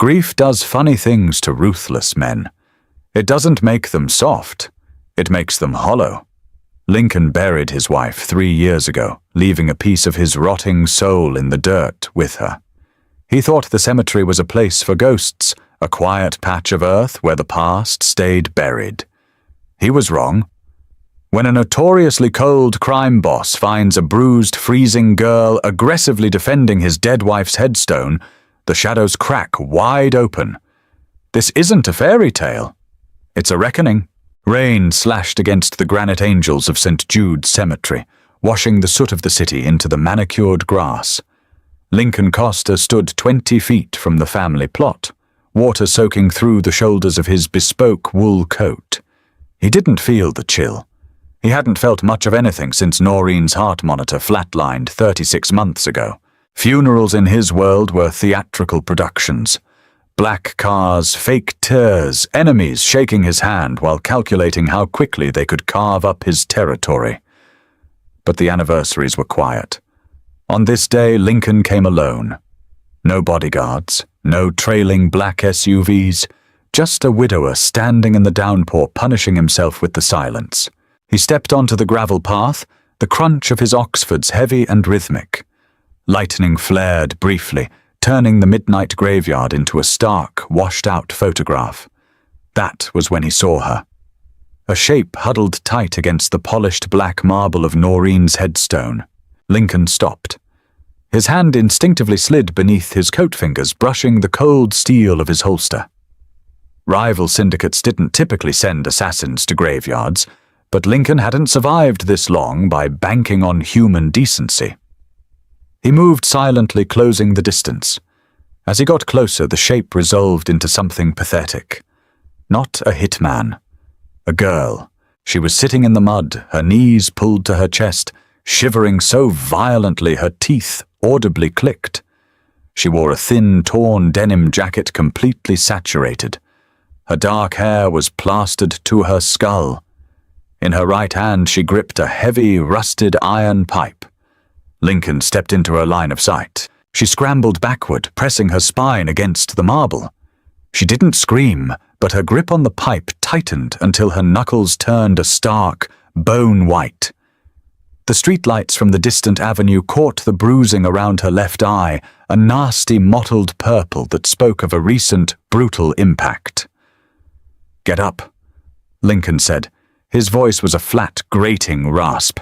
Grief does funny things to ruthless men. It doesn't make them soft. It makes them hollow. Lincoln buried his wife 3 years ago, leaving a piece of his rotting soul in the dirt with her. He thought the cemetery was a place for ghosts, a quiet patch of earth where the past stayed buried. He was wrong. When a notoriously cold crime boss finds a bruised, freezing girl aggressively defending his dead wife's headstone, the shadows crack wide open. This isn't a fairy tale. It's a reckoning. Rain slashed against the granite angels of St. Jude's Cemetery, washing the soot of the city into the manicured grass. Lincoln Costa stood 20 feet from the family plot, water soaking through the shoulders of his bespoke wool coat. He didn't feel the chill. He hadn't felt much of anything since Noreen's heart monitor flatlined 36 months ago. Funerals in his world were theatrical productions. Black cars, fake tears, enemies shaking his hand while calculating how quickly they could carve up his territory. But the anniversaries were quiet. On this day, Lincoln came alone. No bodyguards, no trailing black SUVs, just a widower standing in the downpour punishing himself with the silence. He stepped onto the gravel path, the crunch of his Oxfords heavy and rhythmic. Lightning flared briefly, turning the midnight graveyard into a stark, washed-out photograph. That was when he saw her. A shape huddled tight against the polished black marble of Noreen's headstone. Lincoln stopped. His hand instinctively slid beneath his coat fingers, brushing the cold steel of his holster. Rival syndicates didn't typically send assassins to graveyards, but Lincoln hadn't survived this long by banking on human decency. He moved silently, closing the distance. As he got closer, the shape resolved into something pathetic. Not a hitman. A girl. She was sitting in the mud, her knees pulled to her chest, shivering so violently her teeth audibly clicked. She wore a thin, torn denim jacket completely saturated. Her dark hair was plastered to her skull. In her right hand she gripped a heavy, rusted iron pipe. Lincoln stepped into her line of sight. She scrambled backward, pressing her spine against the marble. She didn't scream, but her grip on the pipe tightened until her knuckles turned a stark, bone white. The streetlights from the distant avenue caught the bruising around her left eye, a nasty mottled purple that spoke of a recent, brutal impact. "Get up," Lincoln said. His voice was a flat, grating rasp.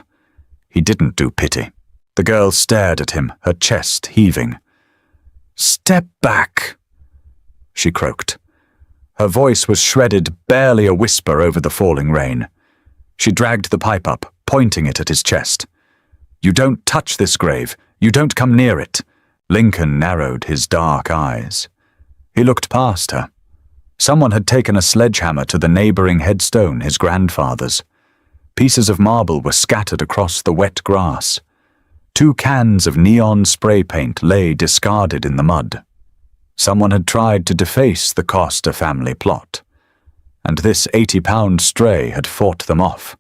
He didn't do pity. The girl stared at him, her chest heaving. "Step back," she croaked. Her voice was shredded, barely a whisper over the falling rain. She dragged the pipe up, pointing it at his chest. "You don't touch this grave. You don't come near it." Lincoln narrowed his dark eyes. He looked past her. Someone had taken a sledgehammer to the neighboring headstone, his grandfather's. Pieces of marble were scattered across the wet grass. 2 cans of neon spray paint lay discarded in the mud. Someone had tried to deface the Costa family plot, and this 80-pound stray had fought them off.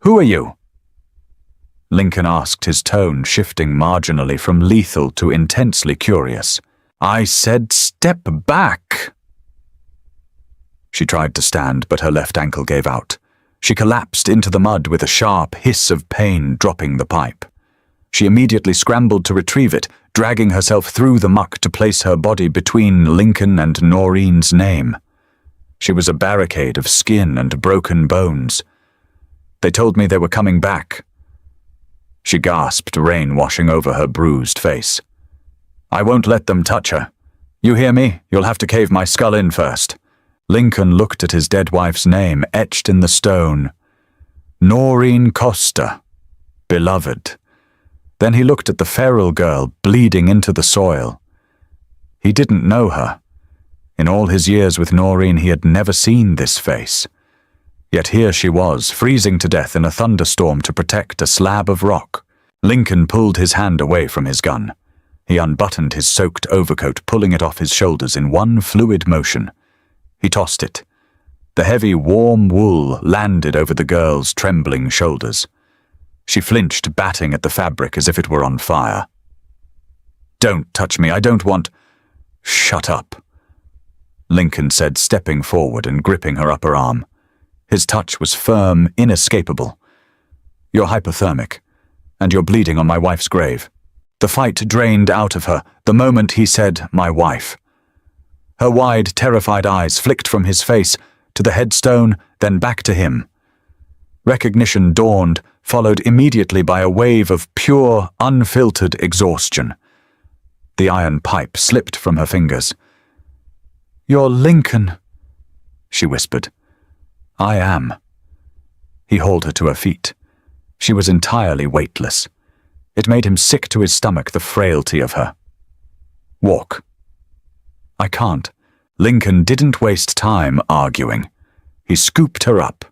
"Who are you?" Lincoln asked, his tone shifting marginally from lethal to intensely curious. "I said step back." She tried to stand, but her left ankle gave out. She collapsed into the mud with a sharp hiss of pain, dropping the pipe. She immediately scrambled to retrieve it, dragging herself through the muck to place her body between Lincoln and Noreen's name. She was a barricade of skin and broken bones. "They told me they were coming back." She gasped, rain washing over her bruised face. "I won't let them touch her. You hear me? You'll have to cave my skull in first." Lincoln looked at his dead wife's name etched in the stone. Noreen Costa, beloved. Then he looked at the feral girl bleeding into the soil. He didn't know her. In all his years with Noreen, he had never seen this face. Yet here she was, freezing to death in a thunderstorm to protect a slab of rock. Lincoln pulled his hand away from his gun. He unbuttoned his soaked overcoat, pulling it off his shoulders in one fluid motion. He tossed it. The heavy, warm wool landed over the girl's trembling shoulders. She flinched, batting at the fabric as if it were on fire. "Don't touch me, I don't want—" Shut up, Lincoln said, stepping forward and gripping her upper arm. His touch was firm, inescapable. You're hypothermic, and you're bleeding on my wife's grave. The fight drained out of her the moment he said, my wife. Her wide, terrified eyes flicked from his face to the headstone, then back to him. Recognition dawned, followed immediately by a wave of pure, unfiltered exhaustion. The iron pipe slipped from her fingers. You're Lincoln, she whispered. I am. He hauled her to her feet. She was entirely weightless. It made him sick to his stomach, the frailty of her. Walk. I can't. Lincoln didn't waste time arguing. He scooped her up.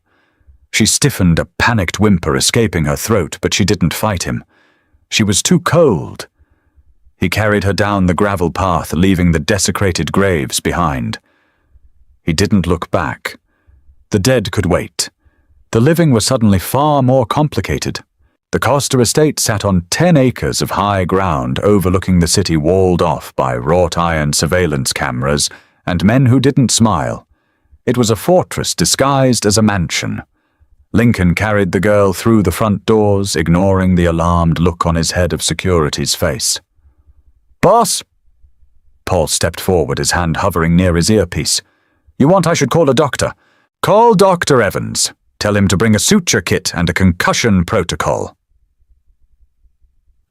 She stiffened, a panicked whimper escaping her throat, but she didn't fight him. She was too cold. He carried her down the gravel path, leaving the desecrated graves behind. He didn't look back. The dead could wait. The living was suddenly far more complicated. The Costa estate sat on 10 acres of high ground overlooking the city, walled off by wrought-iron surveillance cameras and men who didn't smile. It was a fortress disguised as a mansion. Lincoln carried the girl through the front doors, ignoring the alarmed look on his head of security's face. Boss! Paul stepped forward, his hand hovering near his earpiece. You want I should call a doctor? Call Dr. Evans. Tell him to bring a suture kit and a concussion protocol.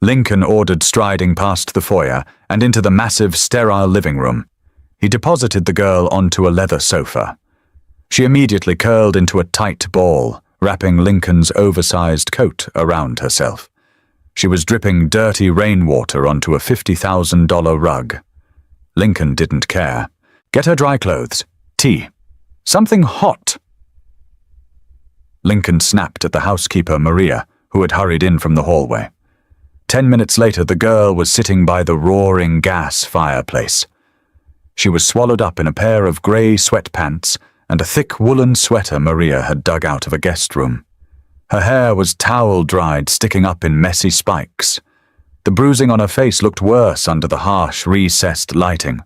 Lincoln ordered, striding past the foyer and into the massive, sterile living room. He deposited the girl onto a leather sofa. She immediately curled into a tight ball, wrapping Lincoln's oversized coat around herself. She was dripping dirty rainwater onto a $50,000 rug. Lincoln didn't care. Get her dry clothes. Tea. Something hot. Lincoln snapped at the housekeeper, Maria, who had hurried in from the hallway. 10 minutes later, the girl was sitting by the roaring gas fireplace. She was swallowed up in a pair of grey sweatpants and a thick woolen sweater Maria had dug out of a guest room. Her hair was towel-dried, sticking up in messy spikes. The bruising on her face looked worse under the harsh, recessed lighting.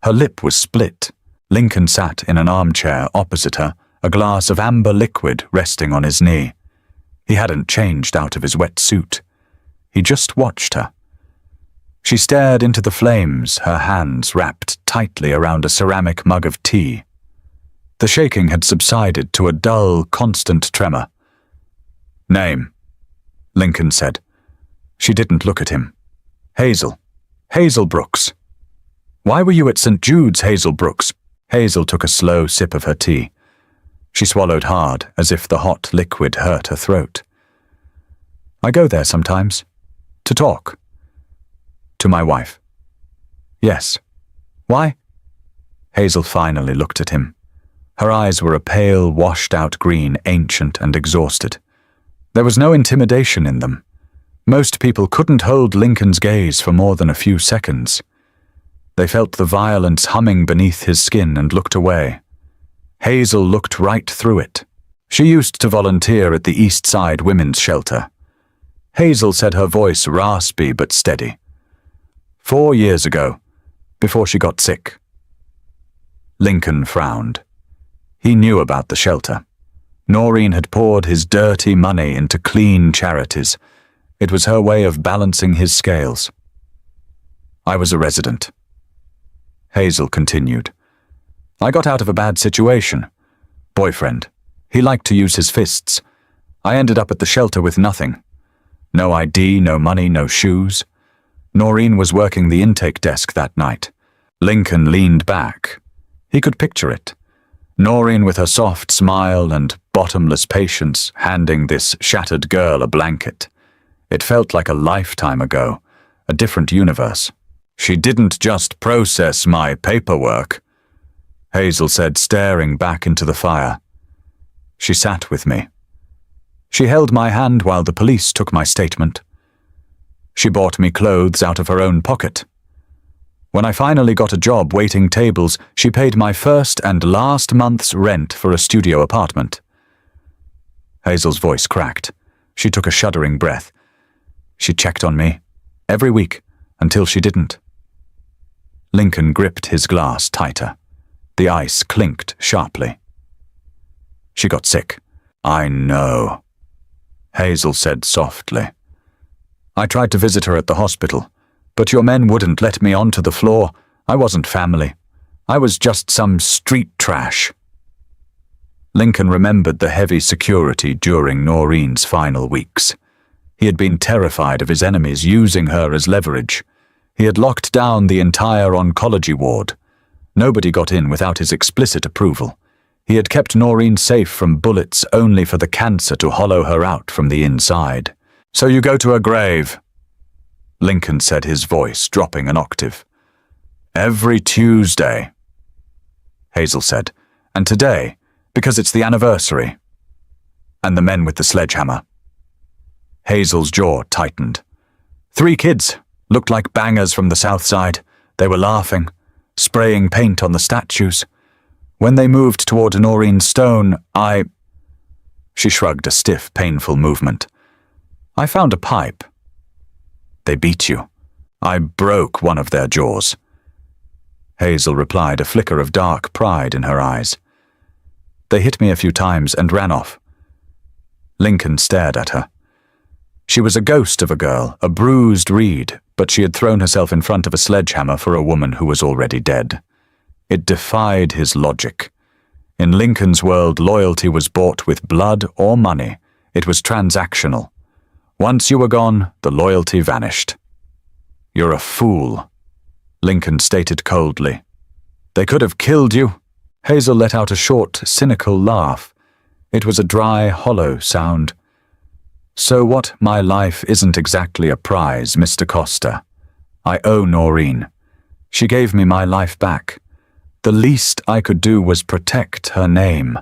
Her lip was split. Lincoln sat in an armchair opposite her, a glass of amber liquid resting on his knee. He hadn't changed out of his wet suit. He just watched her. She stared into the flames, her hands wrapped tightly around a ceramic mug of tea. The shaking had subsided to a dull, constant tremor. Name, Lincoln said. She didn't look at him. Hazel. Hazel Brooks. Why were you at St. Jude's, Hazel Brooks? Hazel took a slow sip of her tea. She swallowed hard, as if the hot liquid hurt her throat. I go there sometimes. To talk. To my wife. Yes. Why? Hazel finally looked at him. Her eyes were a pale, washed-out green, ancient and exhausted. There was no intimidation in them. Most people couldn't hold Lincoln's gaze for more than a few seconds. They felt the violence humming beneath his skin and looked away. Hazel looked right through it. She used to volunteer at the East Side Women's Shelter. Hazel said, her voice raspy but steady. 4 years ago, before she got sick. Lincoln frowned. He knew about the shelter. Noreen had poured his dirty money into clean charities. It was her way of balancing his scales. I was a resident. Hazel continued. I got out of a bad situation. Boyfriend. He liked to use his fists. I ended up at the shelter with nothing. No ID, no money, no shoes. Noreen was working the intake desk that night. Lincoln leaned back. He could picture it. Noreen with her soft smile and bottomless patience handing this shattered girl a blanket. It felt like a lifetime ago, a different universe. She didn't just process my paperwork, Hazel said, staring back into the fire. She sat with me. She held my hand while the police took my statement. She bought me clothes out of her own pocket. When I finally got a job waiting tables, she paid my first and last month's rent for a studio apartment. Hazel's voice cracked. She took a shuddering breath. She checked on me, every week, until she didn't. Lincoln gripped his glass tighter. The ice clinked sharply. She got sick. I know, Hazel said softly. I tried to visit her at the hospital, but your men wouldn't let me onto the floor. I wasn't family. I was just some street trash. Lincoln remembered the heavy security during Noreen's final weeks. He had been terrified of his enemies using her as leverage. He had locked down the entire oncology ward. Nobody got in without his explicit approval. He had kept Noreen safe from bullets only for the cancer to hollow her out from the inside. So you go to her grave, Lincoln said, his voice dropping an octave. Every Tuesday, Hazel said, and today, because it's the anniversary. And the men with the sledgehammer. Hazel's jaw tightened. 3 kids, looked like bangers from the south side. They were laughing, spraying paint on the statues. When they moved toward Noreen's stone, She shrugged a stiff, painful movement. I found a pipe. They beat you. I broke one of their jaws. Hazel replied, a flicker of dark pride in her eyes. They hit me a few times and ran off. Lincoln stared at her. She was a ghost of a girl, a bruised reed, but she had thrown herself in front of a sledgehammer for a woman who was already dead. It defied his logic. In Lincoln's world, loyalty was bought with blood or money. It was transactional. Once you were gone, the loyalty vanished. You're a fool, Lincoln stated coldly. They could have killed you. Hazel let out a short, cynical laugh. It was a dry, hollow sound. So what? My life isn't exactly a prize, Mr. Costa. I owe Noreen. She gave me my life back. The least I could do was protect her name.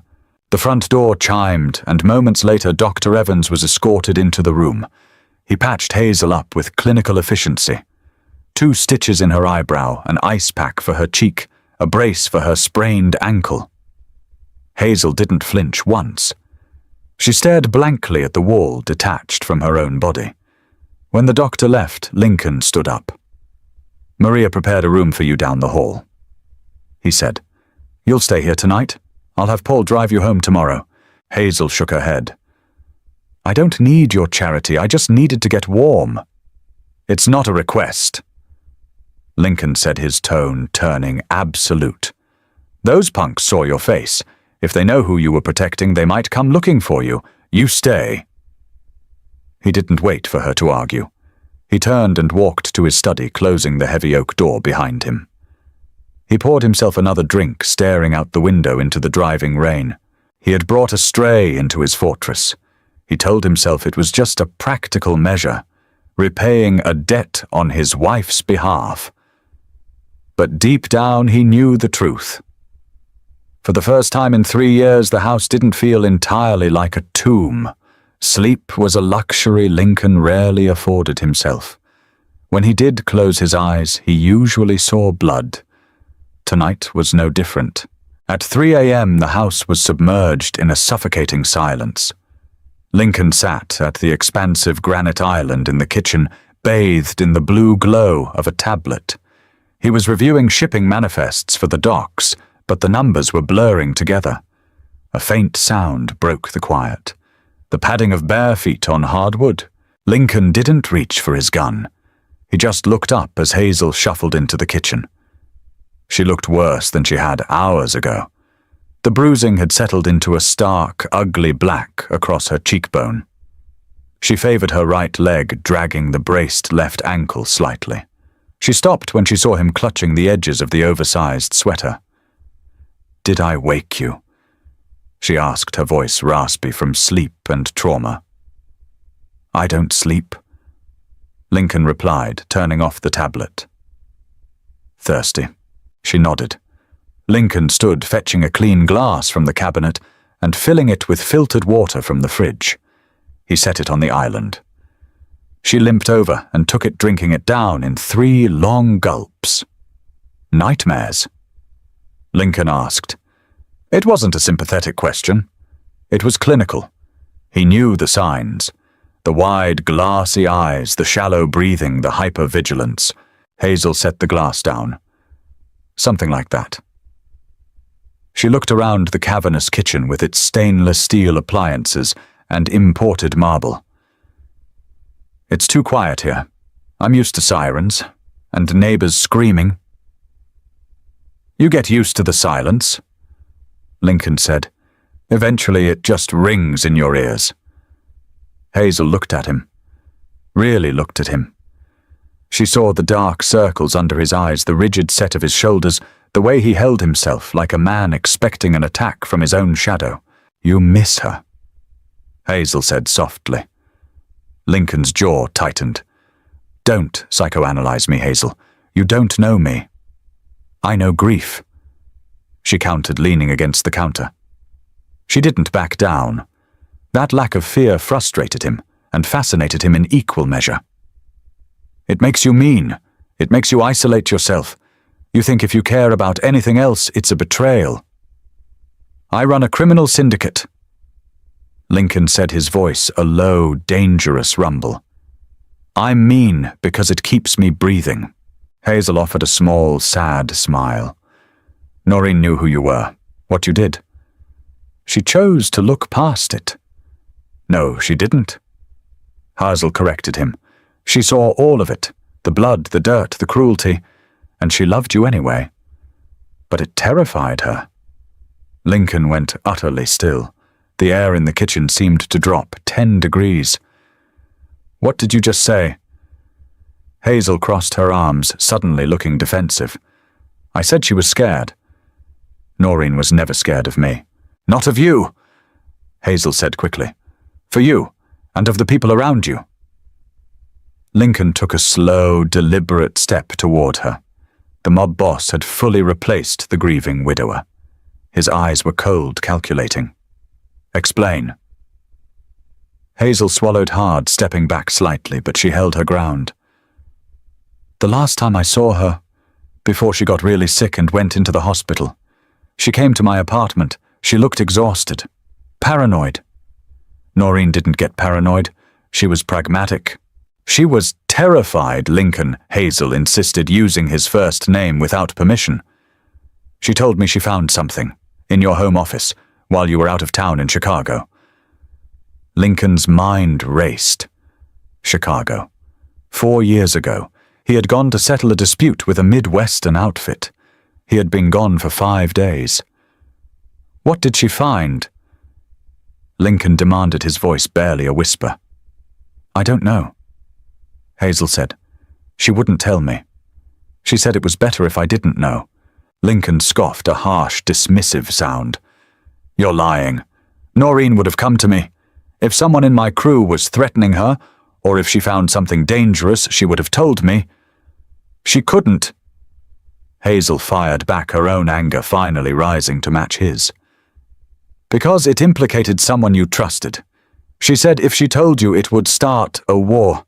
The front door chimed, and moments later Dr. Evans was escorted into the room. He patched Hazel up with clinical efficiency. 2 stitches in her eyebrow, an ice pack for her cheek, a brace for her sprained ankle. Hazel didn't flinch once. She stared blankly at the wall detached from her own body. When the doctor left, Lincoln stood up. Maria prepared a room for you down the hall, he said. You'll stay here tonight? I'll have Paul drive you home tomorrow. Hazel shook her head. I don't need your charity. I just needed to get warm. It's not a request, Lincoln said, his tone turning absolute. Those punks saw your face. If they know who you were protecting, they might come looking for you. You stay. He didn't wait for her to argue. He turned and walked to his study, closing the heavy oak door behind him. He poured himself another drink, staring out the window into the driving rain. He had brought a stray into his fortress. He told himself it was just a practical measure, repaying a debt on his wife's behalf. But deep down he knew the truth. For the first time in 3 years, the house didn't feel entirely like a tomb. Sleep was a luxury Lincoln rarely afforded himself. When he did close his eyes, he usually saw blood. Tonight was no different. At 3 a.m., the house was submerged in a suffocating silence. Lincoln sat at the expansive granite island in the kitchen, bathed in the blue glow of a tablet. He was reviewing shipping manifests for the docks, but the numbers were blurring together. A faint sound broke the quiet. The padding of bare feet on hardwood. Lincoln didn't reach for his gun. He just looked up as Hazel shuffled into the kitchen. She looked worse than she had hours ago. The bruising had settled into a stark, ugly black across her cheekbone. She favored her right leg, dragging the braced left ankle slightly. She stopped when she saw him clutching the edges of the oversized sweater. Did I wake you? She asked, her voice raspy from sleep and trauma. I don't sleep, Lincoln replied, turning off the tablet. Thirsty. She nodded. Lincoln stood fetching a clean glass from the cabinet and filling it with filtered water from the fridge. He set it on the island. She limped over and took it, drinking it down in 3 long gulps. Nightmares? Lincoln asked. It wasn't a sympathetic question. It was clinical. He knew the signs. The wide, glassy eyes, the shallow breathing, the hypervigilance. Hazel set the glass down. Something like that. She looked around the cavernous kitchen with its stainless steel appliances and imported marble. It's too quiet here. I'm used to sirens and neighbors screaming. You get used to the silence, Lincoln said. Eventually it just rings in your ears. Hazel looked at him. Really looked at him. She saw the dark circles under his eyes, the rigid set of his shoulders, the way he held himself like a man expecting an attack from his own shadow. You miss her, Hazel said softly. Lincoln's jaw tightened. Don't psychoanalyze me, Hazel. You don't know me. I know grief, she countered, leaning against the counter. She didn't back down. That lack of fear frustrated him and fascinated him in equal measure. It makes you mean. It makes you isolate yourself. You think if you care about anything else, it's a betrayal. I run a criminal syndicate. Lincoln said, his voice a low, dangerous rumble. I'm mean because it keeps me breathing. Hazel offered a small, sad smile. Noreen knew who you were, what you did. She chose to look past it. No, she didn't. Hazel corrected him. She saw all of it, the blood, the dirt, the cruelty, and she loved you anyway. But it terrified her. Lincoln went utterly still. The air in the kitchen seemed to drop 10 degrees. What did you just say? Hazel crossed her arms, suddenly looking defensive. I said she was scared. Noreen was never scared of me. Not of you, Hazel said quickly. For you, and of the people around you. Lincoln took a slow, deliberate step toward her. The mob boss had fully replaced the grieving widower. His eyes were cold, calculating. Explain. Hazel swallowed hard, stepping back slightly, but she held her ground. The last time I saw her, before she got really sick and went into the hospital, she came to my apartment. She looked exhausted, paranoid. Noreen didn't get paranoid. She was pragmatic. She was terrified, Lincoln, Hazel insisted, using his first name without permission. She told me she found something, in your home office, while you were out of town in Chicago. Lincoln's mind raced. Chicago. 4 years ago, he had gone to settle a dispute with a Midwestern outfit. He had been gone for 5 days. What did she find? Lincoln demanded, his voice barely a whisper. I don't know, Hazel said. She wouldn't tell me. She said it was better if I didn't know. Lincoln scoffed, a harsh, dismissive sound. You're lying. Noreen would have come to me. If someone in my crew was threatening her, or if she found something dangerous, she would have told me. She couldn't. Hazel fired back, her own anger finally rising to match his. Because it implicated someone you trusted. She said if she told you, it would start a war.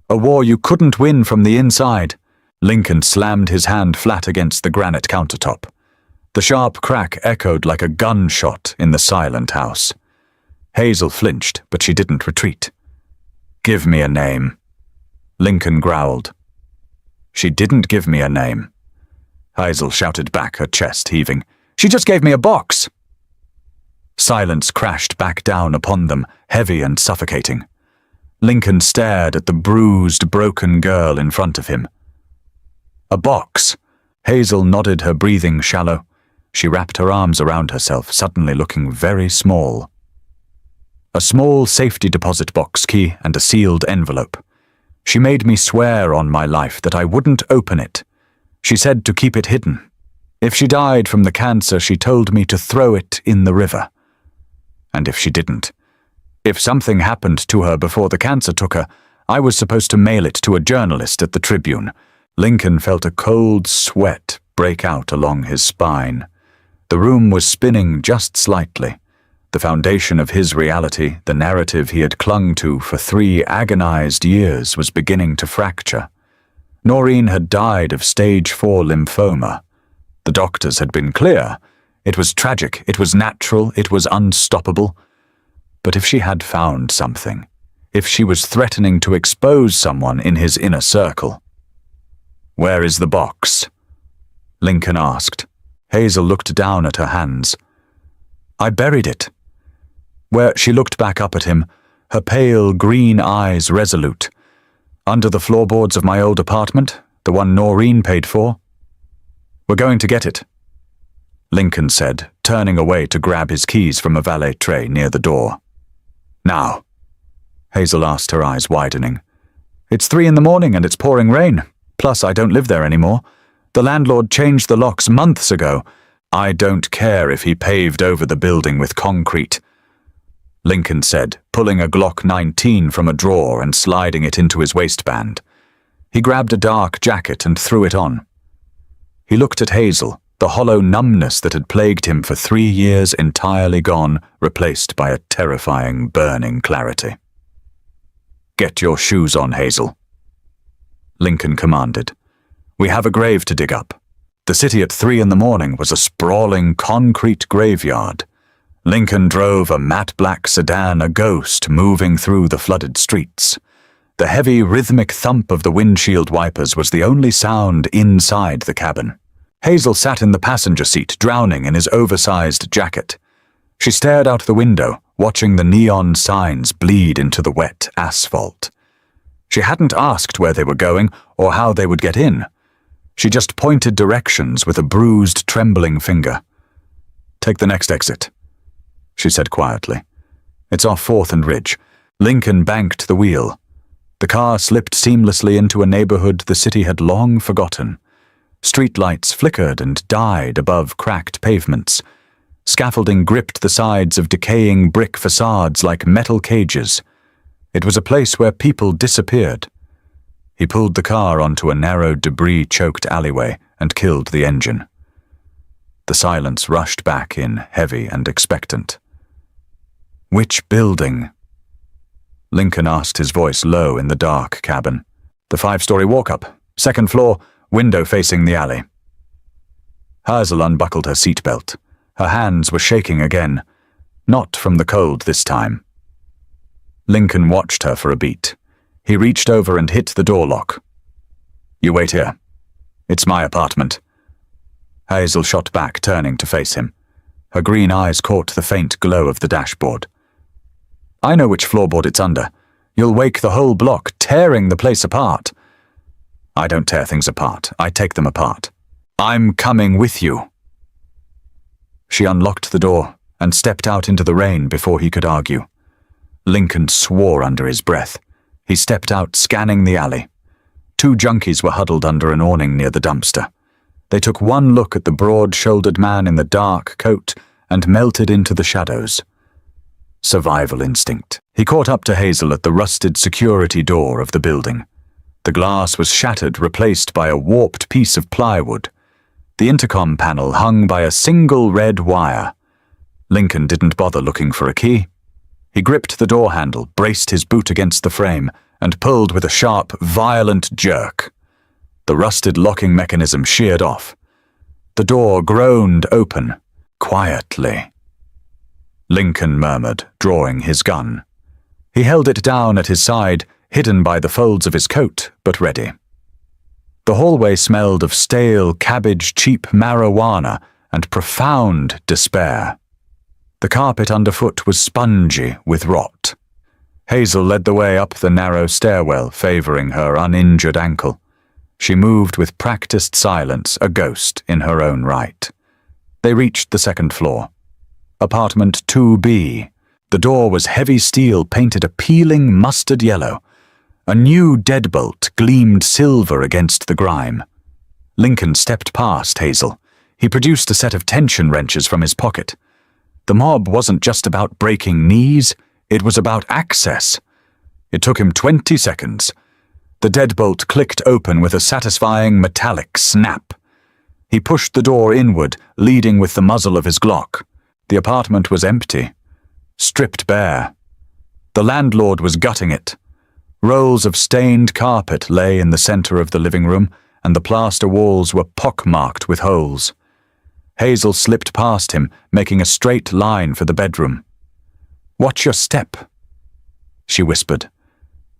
A war you couldn't win from the inside. Lincoln slammed his hand flat against the granite countertop. The sharp crack echoed like a gunshot in the silent house. Hazel flinched, but she didn't retreat. Give me a name, Lincoln growled. She didn't give me a name. Hazel shouted back, her chest heaving. She just gave me a box. Silence crashed back down upon them, heavy and suffocating. Lincoln stared at the bruised, broken girl in front of him. A box. Hazel nodded, her breathing shallow. She wrapped her arms around herself, suddenly looking very small. A small safety deposit box, key, and a sealed envelope. She made me swear on my life that I wouldn't open it. She said to keep it hidden. If she died from the cancer, she told me to throw it in the river. And if she didn't, if something happened to her before the cancer took her, I was supposed to mail it to a journalist at the Tribune. Lincoln felt a cold sweat break out along his spine. The room was spinning just slightly. The foundation of his reality, the narrative he had clung to for 3 agonized years, was beginning to fracture. Noreen had died of stage 4 lymphoma. The doctors had been clear. It was tragic, it was natural, it was unstoppable. But if she had found something, if she was threatening to expose someone in his inner circle. Where is the box? Lincoln asked. Hazel looked down at her hands. I buried it. Where she looked back up at him, her pale green eyes resolute. Under the floorboards of my old apartment, the one Noreen paid for. We're going to get it, Lincoln said, turning away to grab his keys from a valet tray near the door. Now, Hazel asked, her eyes widening. It's 3 a.m. and it's pouring rain. Plus, I don't live there anymore. The landlord changed the locks months ago. I don't care if he paved over the building with concrete, Lincoln said, pulling a Glock 19 from a drawer and sliding it into his waistband. He grabbed a dark jacket and threw it on. He looked at Hazel, the hollow numbness that had plagued him for 3 years entirely gone, replaced by a terrifying, burning clarity. Get your shoes on, Hazel, Lincoln commanded. We have a grave to dig up. The city at 3 a.m. was a sprawling concrete graveyard. Lincoln drove a matte black sedan, a ghost, moving through the flooded streets. The heavy, rhythmic thump of the windshield wipers was the only sound inside the cabin. Hazel sat in the passenger seat, drowning in his oversized jacket. She stared out the window, watching the neon signs bleed into the wet asphalt. She hadn't asked where they were going or how they would get in. She just pointed directions with a bruised, trembling finger. Take the next exit, she said quietly. It's off 4th and Ridge. Lincoln banked the wheel. The car slipped seamlessly into a neighborhood the city had long forgotten. Streetlights flickered and died above cracked pavements. Scaffolding gripped the sides of decaying brick facades like metal cages. It was a place where people disappeared. He pulled the car onto a narrow, debris-choked alleyway and killed the engine. The silence rushed back in, heavy and expectant. Which building? Lincoln asked, his voice low in the dark cabin. The 5-story walk-up, 2nd floor, window facing the alley. Hazel unbuckled her seatbelt. Her hands were shaking again, not from the cold this time. Lincoln watched her for a beat. He reached over and hit the door lock. You wait here. It's my apartment. Hazel shot back, turning to face him. Her green eyes caught the faint glow of the dashboard. I know which floorboard it's under. You'll wake the whole block, tearing the place apart. I don't tear things apart. I take them apart. I'm coming with you. She unlocked the door and stepped out into the rain before he could argue. Lincoln swore under his breath. He stepped out, scanning the alley. 2 junkies were huddled under an awning near the dumpster. They took one look at the broad-shouldered man in the dark coat and melted into the shadows. Survival instinct. He caught up to Hazel at the rusted security door of the building. The glass was shattered, replaced by a warped piece of plywood. The intercom panel hung by a single red wire. Lincoln didn't bother looking for a key. He gripped the door handle, braced his boot against the frame, and pulled with a sharp, violent jerk. The rusted locking mechanism sheared off. The door groaned open, quietly. Lincoln murmured, drawing his gun. He held it down at his side, hidden by the folds of his coat, but ready. The hallway smelled of stale cabbage, cheap marijuana, and profound despair. The carpet underfoot was spongy with rot. Hazel led the way up the narrow stairwell, favoring her uninjured ankle. She moved with practiced silence, a ghost in her own right. They reached the 2nd floor. Apartment 2B. The door was heavy steel painted a peeling mustard yellow. A new deadbolt gleamed silver against the grime. Lincoln stepped past Hazel. He produced a set of tension wrenches from his pocket. The mob wasn't just about breaking knees, it was about access. It took him 20 seconds. The deadbolt clicked open with a satisfying metallic snap. He pushed the door inward, leading with the muzzle of his Glock. The apartment was empty, stripped bare. The landlord was gutting it. Rolls of stained carpet lay in the center of the living room, and the plaster walls were pockmarked with holes. Hazel slipped past him, making a straight line for the bedroom. "Watch your step," she whispered.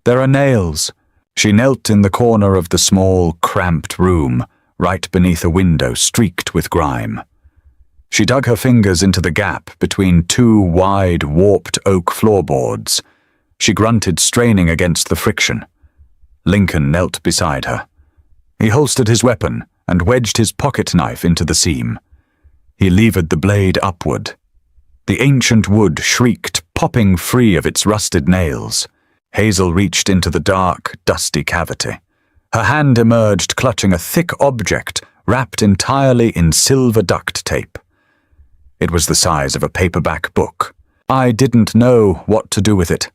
"There are nails." She knelt in the corner of the small, cramped room, right beneath a window streaked with grime. She dug her fingers into the gap between two wide, warped oak floorboards. She grunted, straining against the friction. Lincoln knelt beside her. He holstered his weapon and wedged his pocket knife into the seam. He levered the blade upward. The ancient wood shrieked, popping free of its rusted nails. Hazel reached into the dark, dusty cavity. Her hand emerged, clutching a thick object wrapped entirely in silver duct tape. It was the size of a paperback book. I didn't know what to do with it.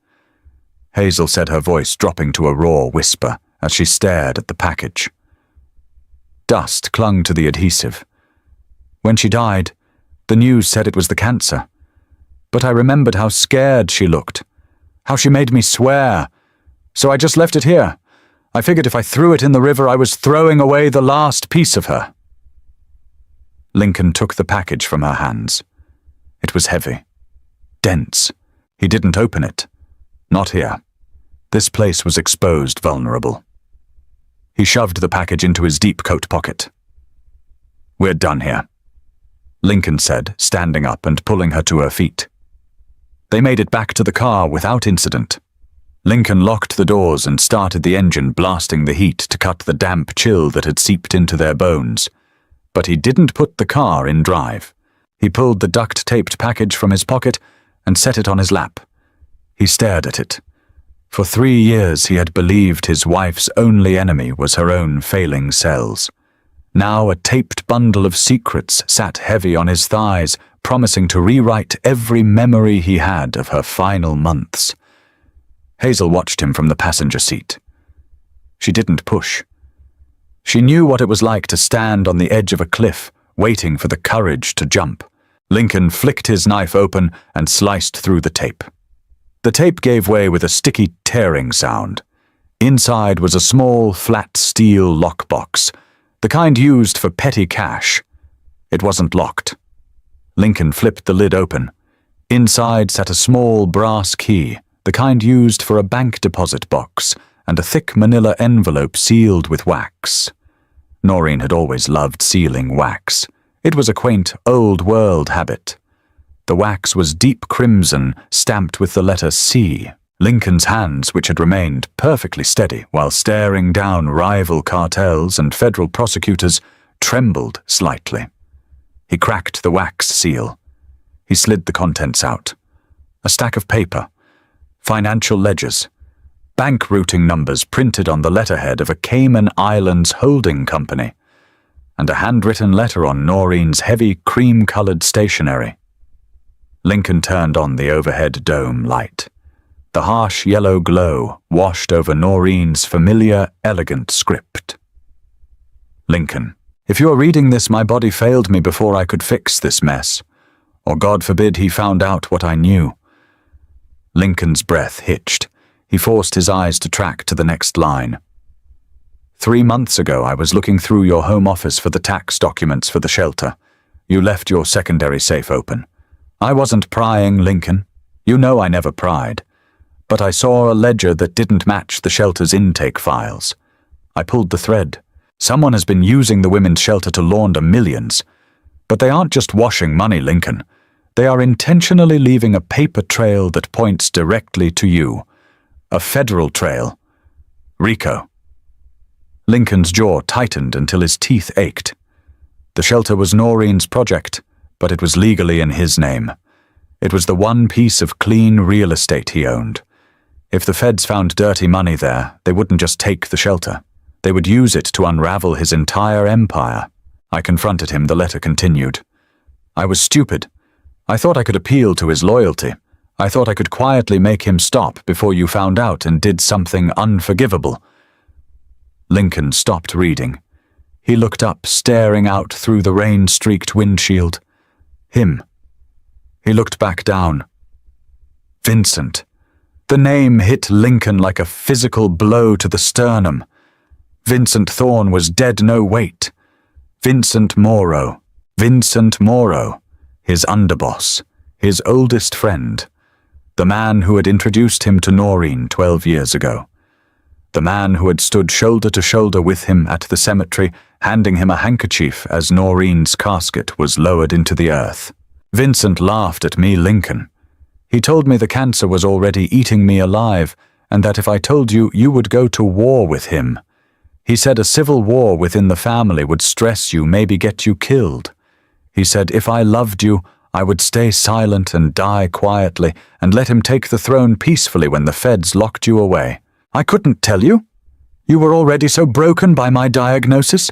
Hazel said, her voice dropping to a raw whisper as she stared at the package. Dust clung to the adhesive. When she died, the news said it was the cancer. But I remembered how scared she looked, how she made me swear. So I just left it here. I figured if I threw it in the river, I was throwing away the last piece of her. Lincoln took the package from her hands. It was heavy, dense. He didn't open it. Not here. This place was exposed, vulnerable. He shoved the package into his deep coat pocket. "We're done here," Lincoln said, standing up and pulling her to her feet. They made it back to the car without incident. Lincoln locked the doors and started the engine, blasting the heat to cut the damp chill that had seeped into their bones. But he didn't put the car in drive. He pulled the duct-taped package from his pocket and set it on his lap. He stared at it. For 3 years he had believed his wife's only enemy was her own failing cells. Now a taped bundle of secrets sat heavy on his thighs, promising to rewrite every memory he had of her final months. Hazel watched him from the passenger seat. She didn't push. She knew what it was like to stand on the edge of a cliff, waiting for the courage to jump. Lincoln flicked his knife open and sliced through the tape. The tape gave way with a sticky, tearing sound. Inside was a small, flat steel lockbox, the kind used for petty cash. It wasn't locked. Lincoln flipped the lid open. Inside sat a small brass key, the kind used for a bank deposit box, and a thick manila envelope sealed with wax. Noreen had always loved sealing wax. It was a quaint, old-world habit. The wax was deep crimson, stamped with the letter C. Lincoln's hands, which had remained perfectly steady while staring down rival cartels and federal prosecutors, trembled slightly. He cracked the wax seal. He slid the contents out. A stack of paper, financial ledgers, bank routing numbers printed on the letterhead of a Cayman Islands holding company, and a handwritten letter on Noreen's heavy cream-colored stationery. Lincoln turned on the overhead dome light. The harsh yellow glow washed over Noreen's familiar, elegant script. "Lincoln, if you're reading this, my body failed me before I could fix this mess. Or God forbid he found out what I knew." Lincoln's breath hitched. He forced his eyes to track to the next line. 3 months ago, I was looking through your home office for the tax documents for the shelter. You left your secondary safe open. I wasn't prying, Lincoln. You know I never pried. But I saw a ledger that didn't match the shelter's intake files. I pulled the thread. Someone has been using the women's shelter to launder millions. But they aren't just washing money, Lincoln. They are intentionally leaving a paper trail that points directly to you. A federal trail. RICO. Lincoln's jaw tightened until his teeth ached. The shelter was Noreen's project, but it was legally in his name. It was the one piece of clean real estate he owned. If the feds found dirty money there, they wouldn't just take the shelter. They would use it to unravel his entire empire. I confronted him, the letter continued. I was stupid. I thought I could appeal to his loyalty. I thought I could quietly make him stop before you found out and did something unforgivable. Lincoln stopped reading. He looked up, staring out through the rain-streaked windshield. Him. He looked back down. Vincent. The name hit Lincoln like a physical blow to the sternum. Vincent Thorne was dead no weight. Vincent Morrow. Vincent Morrow. His underboss. His oldest friend. The man who had introduced him to Noreen 12 years ago. the man who had stood shoulder to shoulder with him at the cemetery, handing him a handkerchief as Noreen's casket was lowered into the earth. Vincent laughed at me, Lincoln. He told me the cancer was already eating me alive, and that if I told you, you would go to war with him. He said a civil war within the family would stress you, maybe get you killed. He said if I loved you, I would stay silent and die quietly and let him take the throne peacefully when the feds locked you away. I couldn't tell you. You were already so broken by my diagnosis.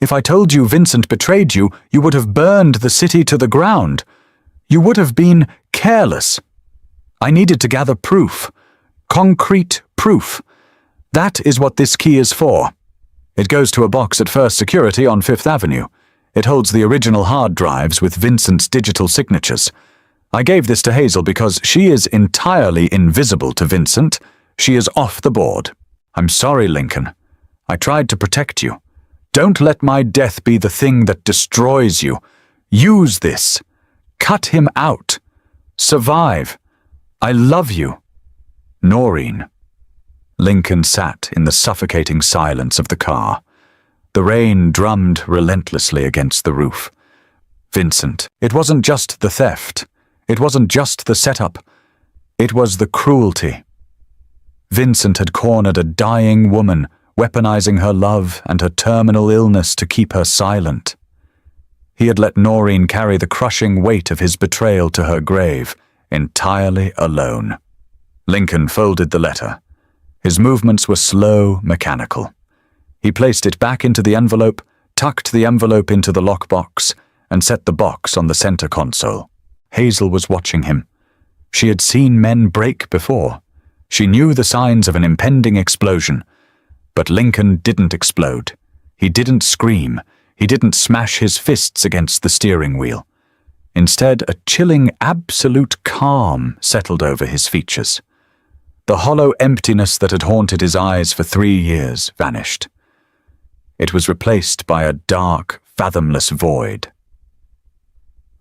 If I told you Vincent betrayed you, you would have burned the city to the ground. You would have been careless. I needed to gather proof. Concrete proof. That is what this key is for. It goes to a box at First Security on Fifth Avenue. It holds the original hard drives with Vincent's digital signatures. I gave this to Hazel because she is entirely invisible to Vincent. She is off the board. I'm sorry, Lincoln. I tried to protect you. Don't let my death be the thing that destroys you. Use this. Cut him out. Survive. I love you. Noreen. Lincoln sat in the suffocating silence of the car. The rain drummed relentlessly against the roof. Vincent, it wasn't just the theft. It wasn't just the setup. It was the cruelty. Vincent had cornered a dying woman, weaponizing her love and her terminal illness to keep her silent. He had let Noreen carry the crushing weight of his betrayal to her grave, entirely alone. Lincoln folded the letter. His movements were slow, mechanical. He placed it back into the envelope, tucked the envelope into the lockbox, and set the box on the center console. Hazel was watching him. She had seen men break before. She knew the signs of an impending explosion. But Lincoln didn't explode. He didn't scream. He didn't smash his fists against the steering wheel. Instead, a chilling, absolute calm settled over his features. The hollow emptiness that had haunted his eyes for 3 years vanished. It was replaced by a dark, fathomless void.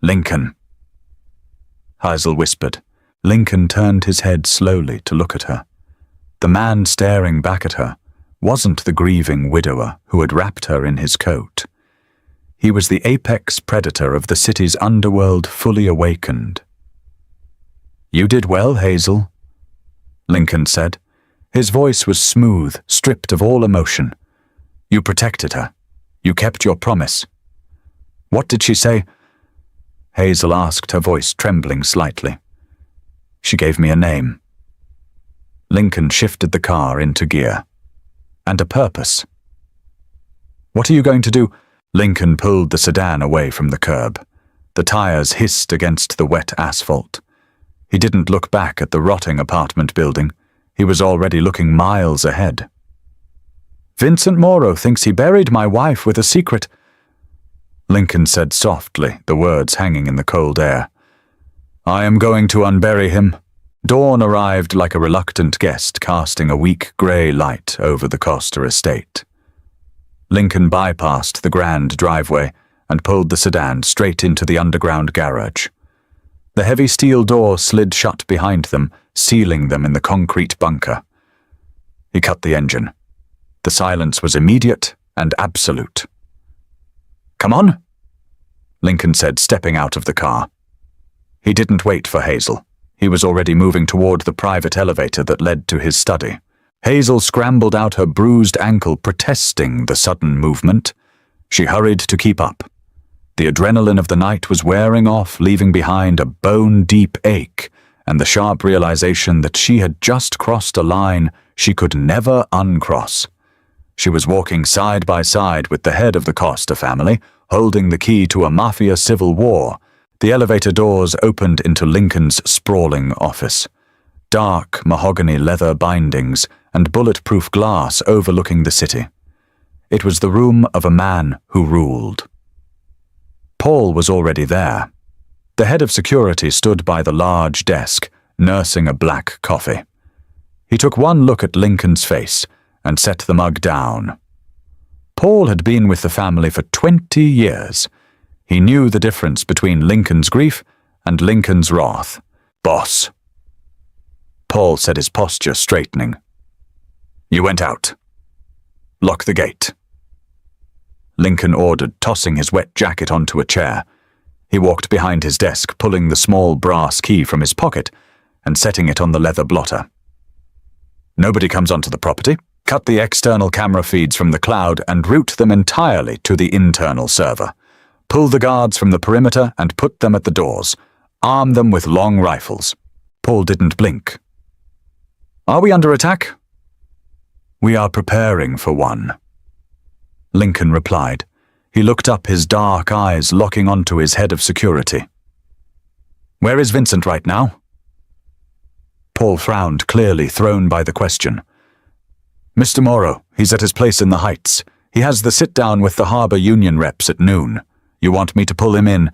Lincoln. Hazel whispered. Lincoln turned his head slowly to look at her. The man staring back at her wasn't the grieving widower who had wrapped her in his coat. He was the apex predator of the city's underworld, fully awakened. "You did well, Hazel," Lincoln said. His voice was smooth, stripped of all emotion. "You protected her. You kept your promise." "What did she say?" Hazel asked, her voice trembling slightly. "She gave me a name." Lincoln shifted the car into gear. "And a purpose." "What are you going to do?" Lincoln pulled the sedan away from the curb. The tires hissed against the wet asphalt. He didn't look back at the rotting apartment building. He was already looking miles ahead. "Vincent Morrow thinks he buried my wife with a secret," Lincoln said softly, the words hanging in the cold air. "I am going to unbury him." Dawn arrived like a reluctant guest, casting a weak grey light over the Costa estate. Lincoln bypassed the grand driveway and pulled the sedan straight into the underground garage. The heavy steel door slid shut behind them, sealing them in the concrete bunker. He cut the engine. The silence was immediate and absolute. "Come on," Lincoln said, stepping out of the car. He didn't wait for Hazel. He was already moving toward the private elevator that led to his study. Hazel scrambled out her bruised ankle, protesting the sudden movement. She hurried to keep up. The adrenaline of the night was wearing off, leaving behind a bone-deep ache and the sharp realization that she had just crossed a line she could never uncross. She was walking side by side with the head of the Costa family, holding the key to a Mafia civil war. The elevator doors opened into Lincoln's sprawling office. Dark mahogany leather bindings and bulletproof glass overlooking the city. It was the room of a man who ruled. Paul was already there. The head of security stood by the large desk, nursing a black coffee. He took one look at Lincoln's face and set the mug down. Paul had been with the family for 20 years. He knew the difference between Lincoln's grief and Lincoln's wrath. "Boss," Paul said, his posture straightening. You went out. Lock the gate. Lincoln ordered, tossing his wet jacket onto a chair. He walked behind his desk, pulling the small brass key from his pocket and setting it on the leather blotter. Nobody comes onto the property. Cut the external camera feeds from the cloud and route them entirely to the internal server. Pull the guards from the perimeter and put them at the doors. Arm them with long rifles. Paul didn't blink. Are we under attack? We are preparing for one. Lincoln replied. He looked up, his dark eyes locking onto his head of security. Where is Vincent right now? Paul frowned, clearly thrown by the question. Mr. Morrow, he's at his place in the Heights. He has the sit-down with the Harbor Union reps at noon. You want me to pull him in?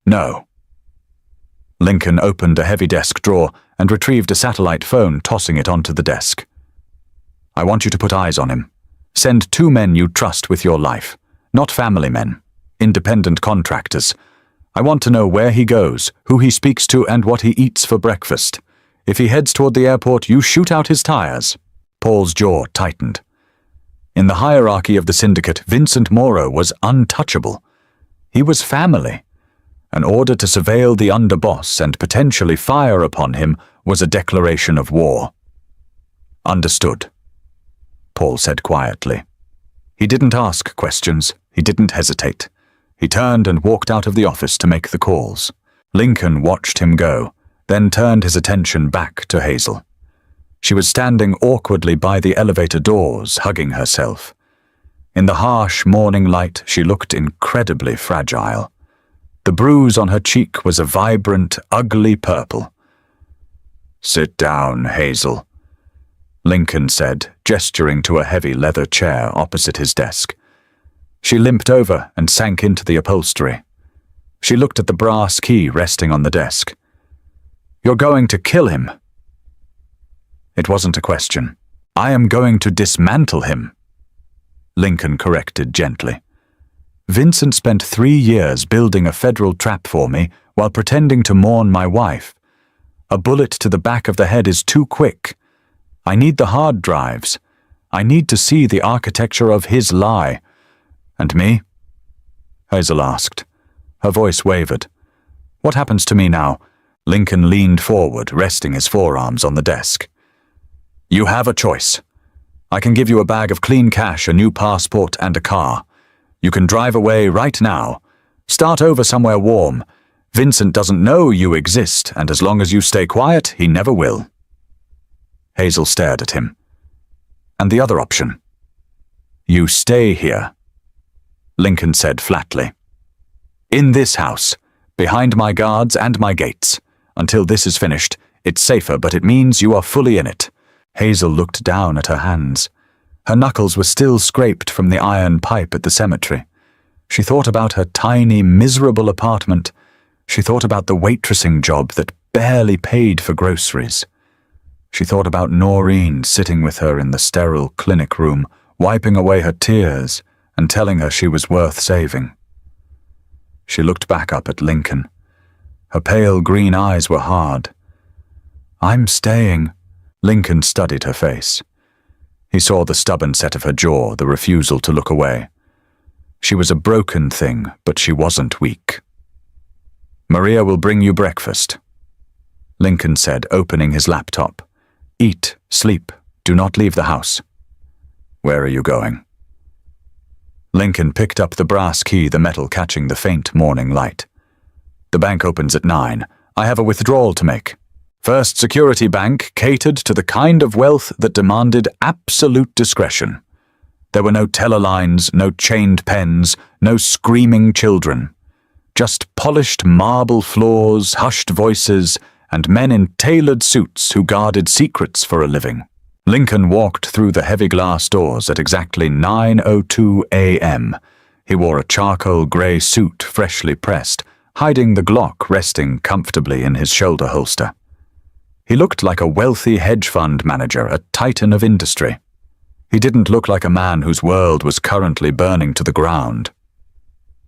No. Lincoln opened a heavy desk drawer and retrieved a satellite phone, tossing it onto the desk. I want you to put eyes on him. Send 2 men you trust with your life. Not family men. Independent contractors. I want to know where he goes, who he speaks to, and what he eats for breakfast. If he heads toward the airport, you shoot out his tires. Paul's jaw tightened. In the hierarchy of the syndicate, Vincent Morrow was untouchable. He was family. An order to surveil the underboss and potentially fire upon him was a declaration of war. Understood, Paul said quietly. He didn't ask questions. He didn't hesitate. He turned and walked out of the office to make the calls. Lincoln watched him go, then turned his attention back to Hazel. She was standing awkwardly by the elevator doors, hugging herself. In the harsh morning light, she looked incredibly fragile. The bruise on her cheek was a vibrant, ugly purple. Sit down, Hazel, Lincoln said, gesturing to a heavy leather chair opposite his desk. She limped over and sank into the upholstery. She looked at the brass key resting on the desk. You're going to kill him. It wasn't a question. I am going to dismantle him, Lincoln corrected gently. Vincent spent 3 years building a federal trap for me while pretending to mourn my wife. A bullet to the back of the head is too quick. I need the hard drives. I need to see the architecture of his lie. And me? Hazel asked. Her voice wavered. What happens to me now? Lincoln leaned forward, resting his forearms on the desk. You have a choice. I can give you a bag of clean cash, a new passport, and a car. You can drive away right now. Start over somewhere warm. Vincent doesn't know you exist, and as long as you stay quiet, he never will. Hazel stared at him. And the other option? You stay here, Lincoln said flatly. In this house, behind my guards and my gates. Until this is finished, it's safer, but it means you are fully in it. Hazel looked down at her hands. Her knuckles were still scraped from the iron pipe at the cemetery. She thought about her tiny, miserable apartment. She thought about the waitressing job that barely paid for groceries. She thought about Noreen sitting with her in the sterile clinic room, wiping away her tears and telling her she was worth saving. She looked back up at Lincoln. Her pale green eyes were hard. I'm staying. Lincoln studied her face. He saw the stubborn set of her jaw, the refusal to look away. She was a broken thing, but she wasn't weak. Maria will bring you breakfast, Lincoln said, opening his laptop. Eat, sleep, do not leave the house. Where are you going? Lincoln picked up the brass key, the metal catching the faint morning light. The bank opens at 9. I have a withdrawal to make. First Security Bank catered to the kind of wealth that demanded absolute discretion. There were no teller lines, no chained pens, no screaming children. Just polished marble floors, hushed voices, and men in tailored suits who guarded secrets for a living. Lincoln walked through the heavy glass doors at exactly 9:02 a.m. He wore a charcoal grey suit freshly pressed, hiding the Glock resting comfortably in his shoulder holster. He looked like a wealthy hedge fund manager, a titan of industry. He didn't look like a man whose world was currently burning to the ground.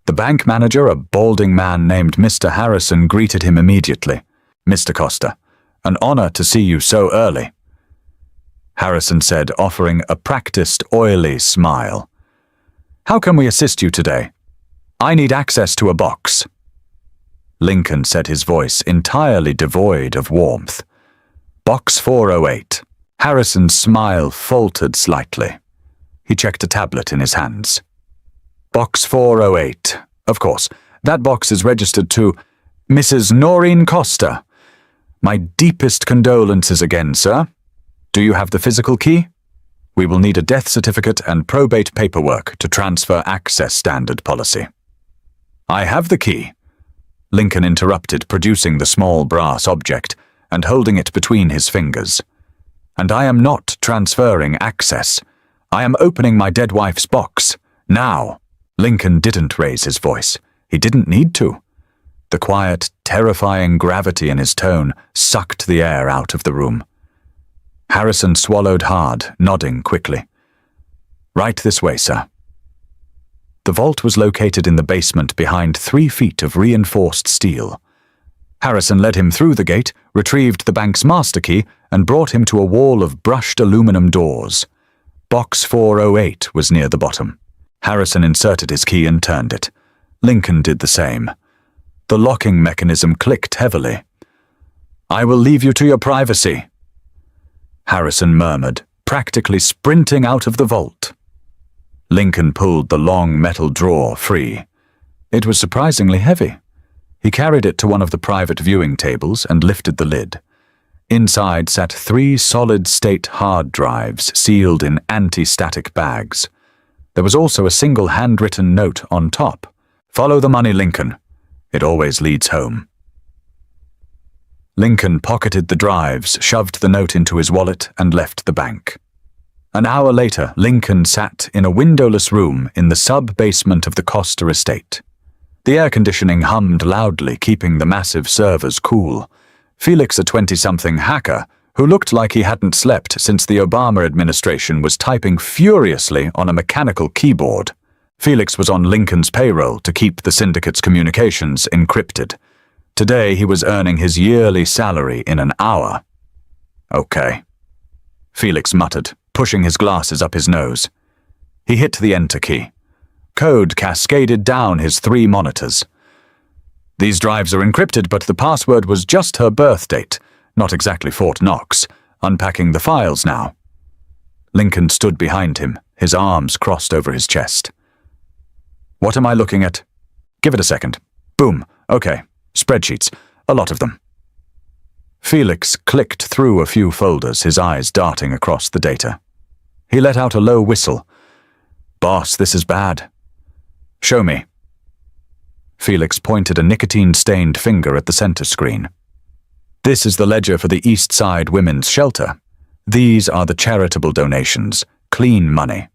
The bank manager, a balding man named Mr. Harrison, greeted him immediately. Mr. Costa, an honor to see you so early. Harrison said, offering a practiced, oily smile. "How can we assist you today? I need access to a box." Lincoln said, his voice entirely devoid of warmth. "Box 408. Harrison's smile faltered slightly. He checked a tablet in his hands. "Box 408. Of course, that box is registered to Mrs. Noreen Costa. My deepest condolences again, sir. Do you have the physical key? We will need a death certificate and probate paperwork to transfer access standard policy." "I have the key," Lincoln interrupted, producing the small brass object and holding it between his fingers. "And I am not transferring access. I am opening my dead wife's box. Now." Lincoln didn't raise his voice. He didn't need to. The quiet, terrifying gravity in his tone sucked the air out of the room. Harrison swallowed hard, nodding quickly. "Right this way, sir." The vault was located in the basement behind 3 feet of reinforced steel. Harrison led him through the gate, retrieved the bank's master key, and brought him to a wall of brushed aluminum doors. Box 408 was near the bottom. Harrison inserted his key and turned it. Lincoln did the same. The locking mechanism clicked heavily. "I will leave you to your privacy," Harrison murmured, practically sprinting out of the vault. Lincoln pulled the long metal drawer free. It was surprisingly heavy. He carried it to one of the private viewing tables and lifted the lid. Inside sat 3 solid-state hard drives sealed in anti-static bags. There was also a single handwritten note on top. "Follow the money, Lincoln. It always leads home." Lincoln pocketed the drives, shoved the note into his wallet, and left the bank. An hour later, Lincoln sat in a windowless room in the sub-basement of the Costa estate. The air conditioning hummed loudly, keeping the massive servers cool. Felix, a 20-something hacker, who looked like he hadn't slept since the Obama administration, was typing furiously on a mechanical keyboard. Felix was on Lincoln's payroll to keep the syndicate's communications encrypted. Today he was earning his yearly salary in an hour. "Okay," Felix muttered, pushing his glasses up his nose. He hit the enter key. Code cascaded down his 3 monitors. "These drives are encrypted, but the password was just her birth date, not exactly Fort Knox. Unpacking the files now." Lincoln stood behind him, his arms crossed over his chest. "What am I looking at?" "Give it a second." "Boom. Okay. Spreadsheets. A lot of them." Felix clicked through a few folders, his eyes darting across the data. He let out a low whistle. "Boss, this is bad." "Show me." Felix pointed a nicotine-stained finger at the center screen. "This is the ledger for the East Side Women's Shelter. These are the charitable donations, clean money.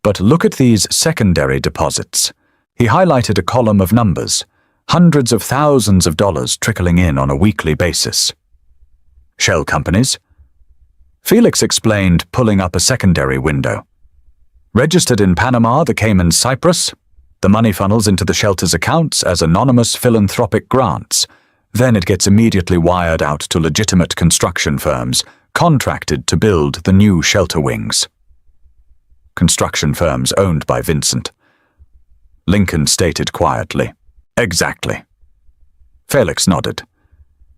But look at these secondary deposits." He highlighted a column of numbers, hundreds of thousands of dollars trickling in on a weekly basis. "Shell companies?" Felix explained, pulling up a secondary window. "Registered in Panama, the Cayman, Cyprus. The money funnels into the shelter's accounts as anonymous philanthropic grants. Then it gets immediately wired out to legitimate construction firms contracted to build the new shelter wings." Construction firms owned by Vincent. Lincoln stated quietly. "Exactly." Felix nodded.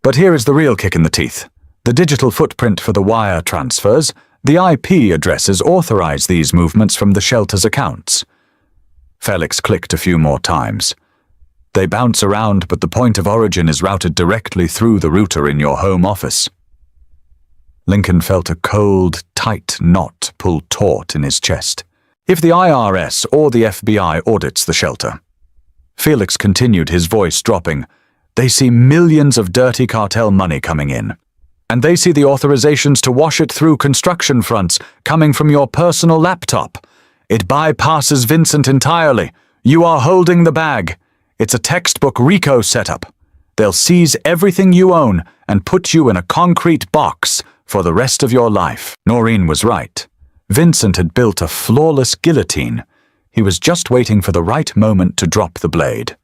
"But here is the real kick in the teeth. The digital footprint for the wire transfers, the IP addresses authorize these movements from the shelter's accounts." Felix clicked a few more times. "They bounce around, but the point of origin is routed directly through the router in your home office." Lincoln felt a cold, tight knot pull taut in his chest. "If the IRS or the FBI audits the shelter," Felix continued, his voice dropping, "they see millions of dirty cartel money coming in. And they see the authorizations to wash it through construction fronts coming from your personal laptop. It bypasses Vincent entirely. You are holding the bag. It's a textbook RICO setup. They'll seize everything you own and put you in a concrete box for the rest of your life." Noreen was right. Vincent had built a flawless guillotine. He was just waiting for the right moment to drop the blade.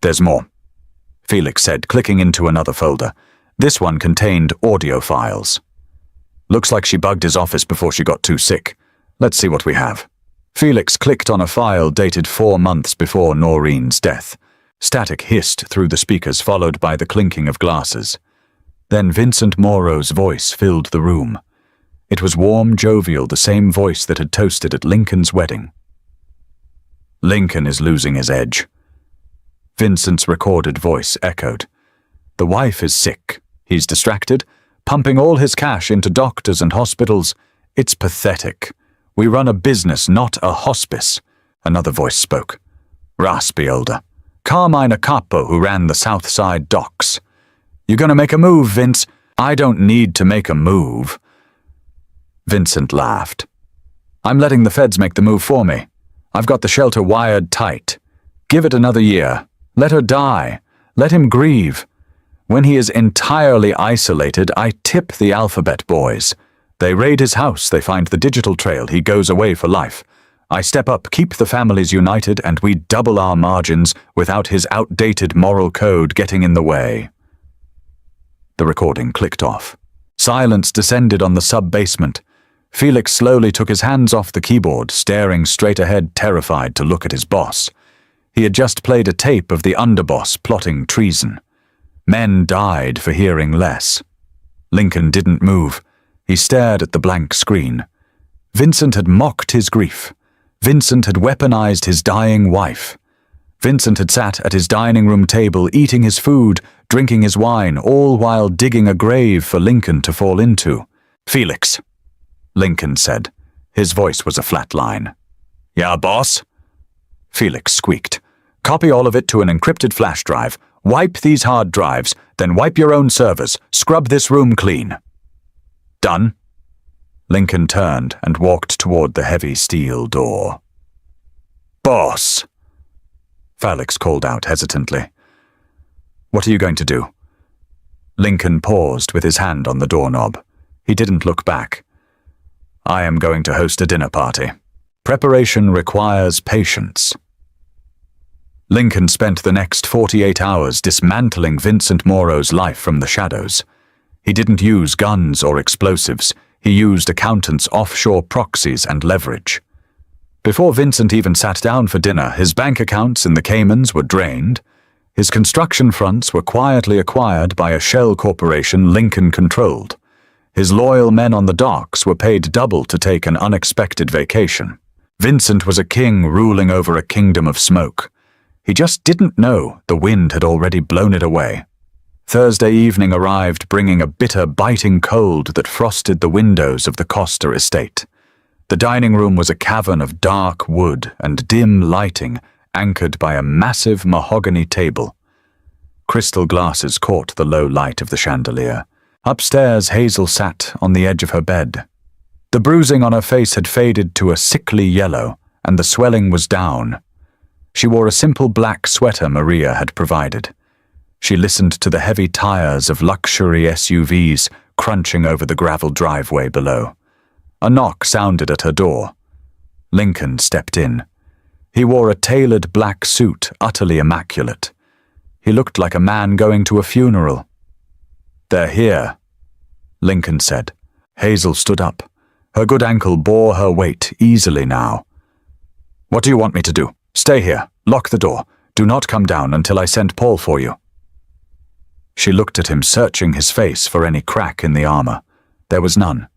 "There's more," Felix said, clicking into another folder. This one contained audio files. Looks like she bugged his office before she got too sick. Let's see what we have. Felix clicked on a file dated 4 months before Noreen's death. Static hissed through the speakers, followed by the clinking of glasses. Then Vincent Morrow's voice filled the room. It was warm, jovial, the same voice that had toasted at Lincoln's wedding. Lincoln is losing his edge. Vincent's recorded voice echoed. The wife is sick. He's distracted, pumping all his cash into doctors and hospitals. It's pathetic. We run a business, not a hospice. Another voice spoke. Raspy older. Carmine Capo, who ran the South Side docks. You gonna make a move, Vince? I don't need to make a move. Vincent laughed. I'm letting the feds make the move for me. I've got the shelter wired tight. Give it another year. Let her die. Let him grieve. When he is entirely isolated, I tip the alphabet boys. They raid his house, they find the digital trail, he goes away for life. I step up, keep the families united, and we double our margins without his outdated moral code getting in the way. The recording clicked off. Silence descended on the sub-basement. Felix slowly took his hands off the keyboard, staring straight ahead, terrified to look at his boss. He had just played a tape of the underboss plotting treason. Men died for hearing less. Lincoln didn't move. He stared at the blank screen. Vincent had mocked his grief. Vincent had weaponized his dying wife. Vincent had sat at his dining room table, eating his food, drinking his wine, all while digging a grave for Lincoln to fall into. Felix, Lincoln said. His voice was a flat line. Yeah, boss? Felix squeaked. Copy all of it to an encrypted flash drive. Wipe these hard drives, then wipe your own servers. Scrub this room clean. Done? Lincoln turned and walked toward the heavy steel door. Boss! Felix called out hesitantly. What are you going to do? Lincoln paused with his hand on the doorknob. He didn't look back. I am going to host a dinner party. Preparation requires patience. Lincoln spent the next 48 hours dismantling Vincent Morrow's life from the shadows. He didn't use guns or explosives. He used accountants' offshore proxies and leverage. Before Vincent even sat down for dinner, his bank accounts in the Caymans were drained. His construction fronts were quietly acquired by a shell corporation Lincoln controlled. His loyal men on the docks were paid double to take an unexpected vacation. Vincent was a king ruling over a kingdom of smoke. He just didn't know the wind had already blown it away. Thursday evening arrived, bringing a bitter, biting cold that frosted the windows of the Costa estate. The dining room was a cavern of dark wood and dim lighting, anchored by a massive mahogany table. Crystal glasses caught the low light of the chandelier. Upstairs, Hazel sat on the edge of her bed. The bruising on her face had faded to a sickly yellow, and the swelling was down. She wore a simple black sweater Maria had provided. She listened to the heavy tires of luxury SUVs crunching over the gravel driveway below. A knock sounded at her door. Lincoln stepped in. He wore a tailored black suit, utterly immaculate. He looked like a man going to a funeral. They're here, Lincoln said. Hazel stood up. Her good ankle bore her weight easily now. What do you want me to do? Stay here. Lock the door. Do not come down until I send Paul for you. She looked at him, searching his face for any crack in the armor. There was none.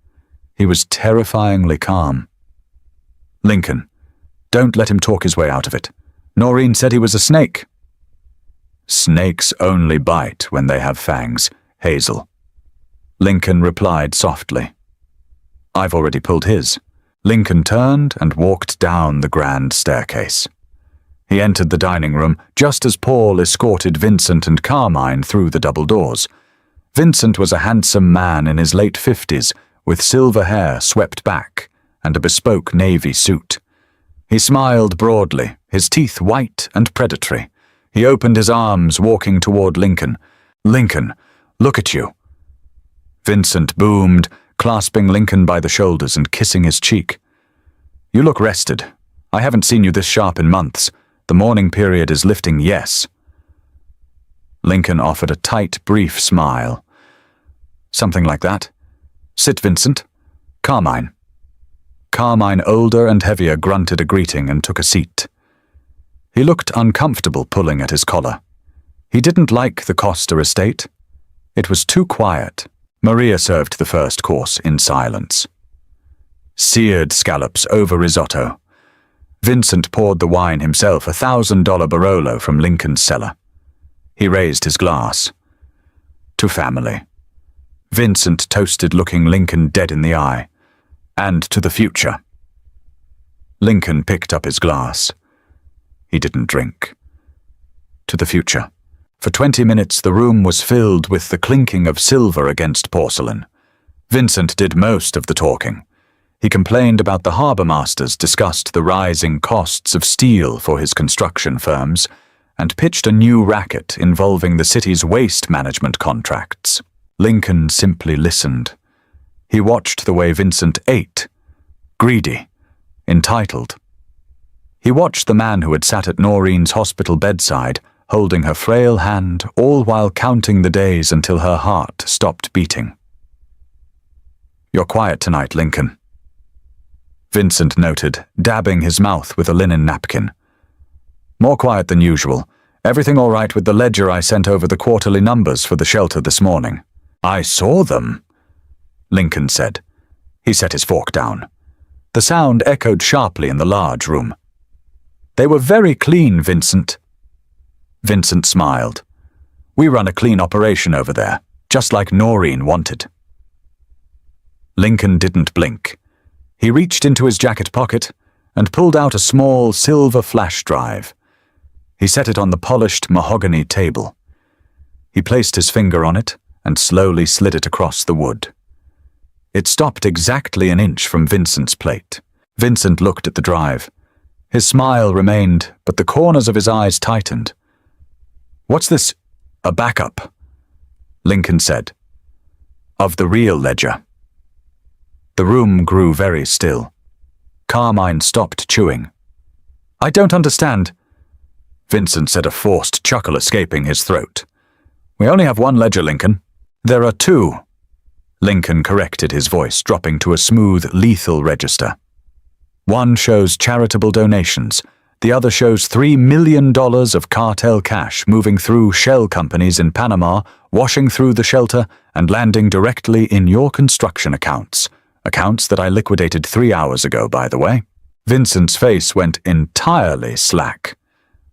He was terrifyingly calm. Lincoln, don't let him talk his way out of it. Noreen said he was a snake. Snakes only bite when they have fangs, Hazel. Lincoln replied softly. I've already pulled his. Lincoln turned and walked down the grand staircase. He entered the dining room just as Paul escorted Vincent and Carmine through the double doors. Vincent was a handsome man in his late 50s, with silver hair swept back and a bespoke navy suit. He smiled broadly, his teeth white and predatory. He opened his arms, walking toward Lincoln. Lincoln, look at you. Vincent boomed, clasping Lincoln by the shoulders and kissing his cheek. You look rested. I haven't seen you this sharp in months. The mourning period is lifting, yes. Lincoln offered a tight, brief smile. Something like that. Sit, Vincent. Carmine. Carmine, older and heavier, grunted a greeting and took a seat. He looked uncomfortable pulling at his collar. He didn't like the Costa estate. It was too quiet. Maria served the first course in silence. Seared scallops over risotto. Vincent poured the wine himself, a $1,000 Barolo from Lincoln's cellar. He raised his glass. To family. Vincent toasted, looking Lincoln dead in the eye. And to the future. Lincoln picked up his glass. He didn't drink. To the future. For 20 minutes the room was filled with the clinking of silver against porcelain. Vincent did most of the talking. He complained about the harbour masters, discussed the rising costs of steel for his construction firms, and pitched a new racket involving the city's waste management contracts. Lincoln simply listened. He watched the way Vincent ate, greedy, entitled. He watched the man who had sat at Noreen's hospital bedside, holding her frail hand, all while counting the days until her heart stopped beating. "You're quiet tonight, Lincoln," Vincent noted, dabbing his mouth with a linen napkin. "More quiet than usual. Everything all right with the ledger I sent over the quarterly numbers for the shelter this morning?" "I saw them," Lincoln said. He set his fork down. The sound echoed sharply in the large room. "They were very clean, Vincent." Vincent smiled. "We run a clean operation over there, just like Noreen wanted." Lincoln didn't blink. He reached into his jacket pocket and pulled out a small silver flash drive. He set it on the polished mahogany table. He placed his finger on it and slowly slid it across the wood. It stopped exactly an inch from Vincent's plate. Vincent looked at the drive. His smile remained, but the corners of his eyes tightened. "What's this? A backup?" Lincoln said. "Of the real ledger." The room grew very still. Carmine stopped chewing. "I don't understand," Vincent said, a forced chuckle escaping his throat. "We only have one ledger, Lincoln." "There are two," Lincoln corrected, his voice dropping to a smooth, lethal register. "One shows charitable donations. The other shows $3 million of cartel cash moving through shell companies in Panama, washing through the shelter, and landing directly in your construction accounts. Accounts that I liquidated 3 hours ago, by the way." Vincent's face went entirely slack.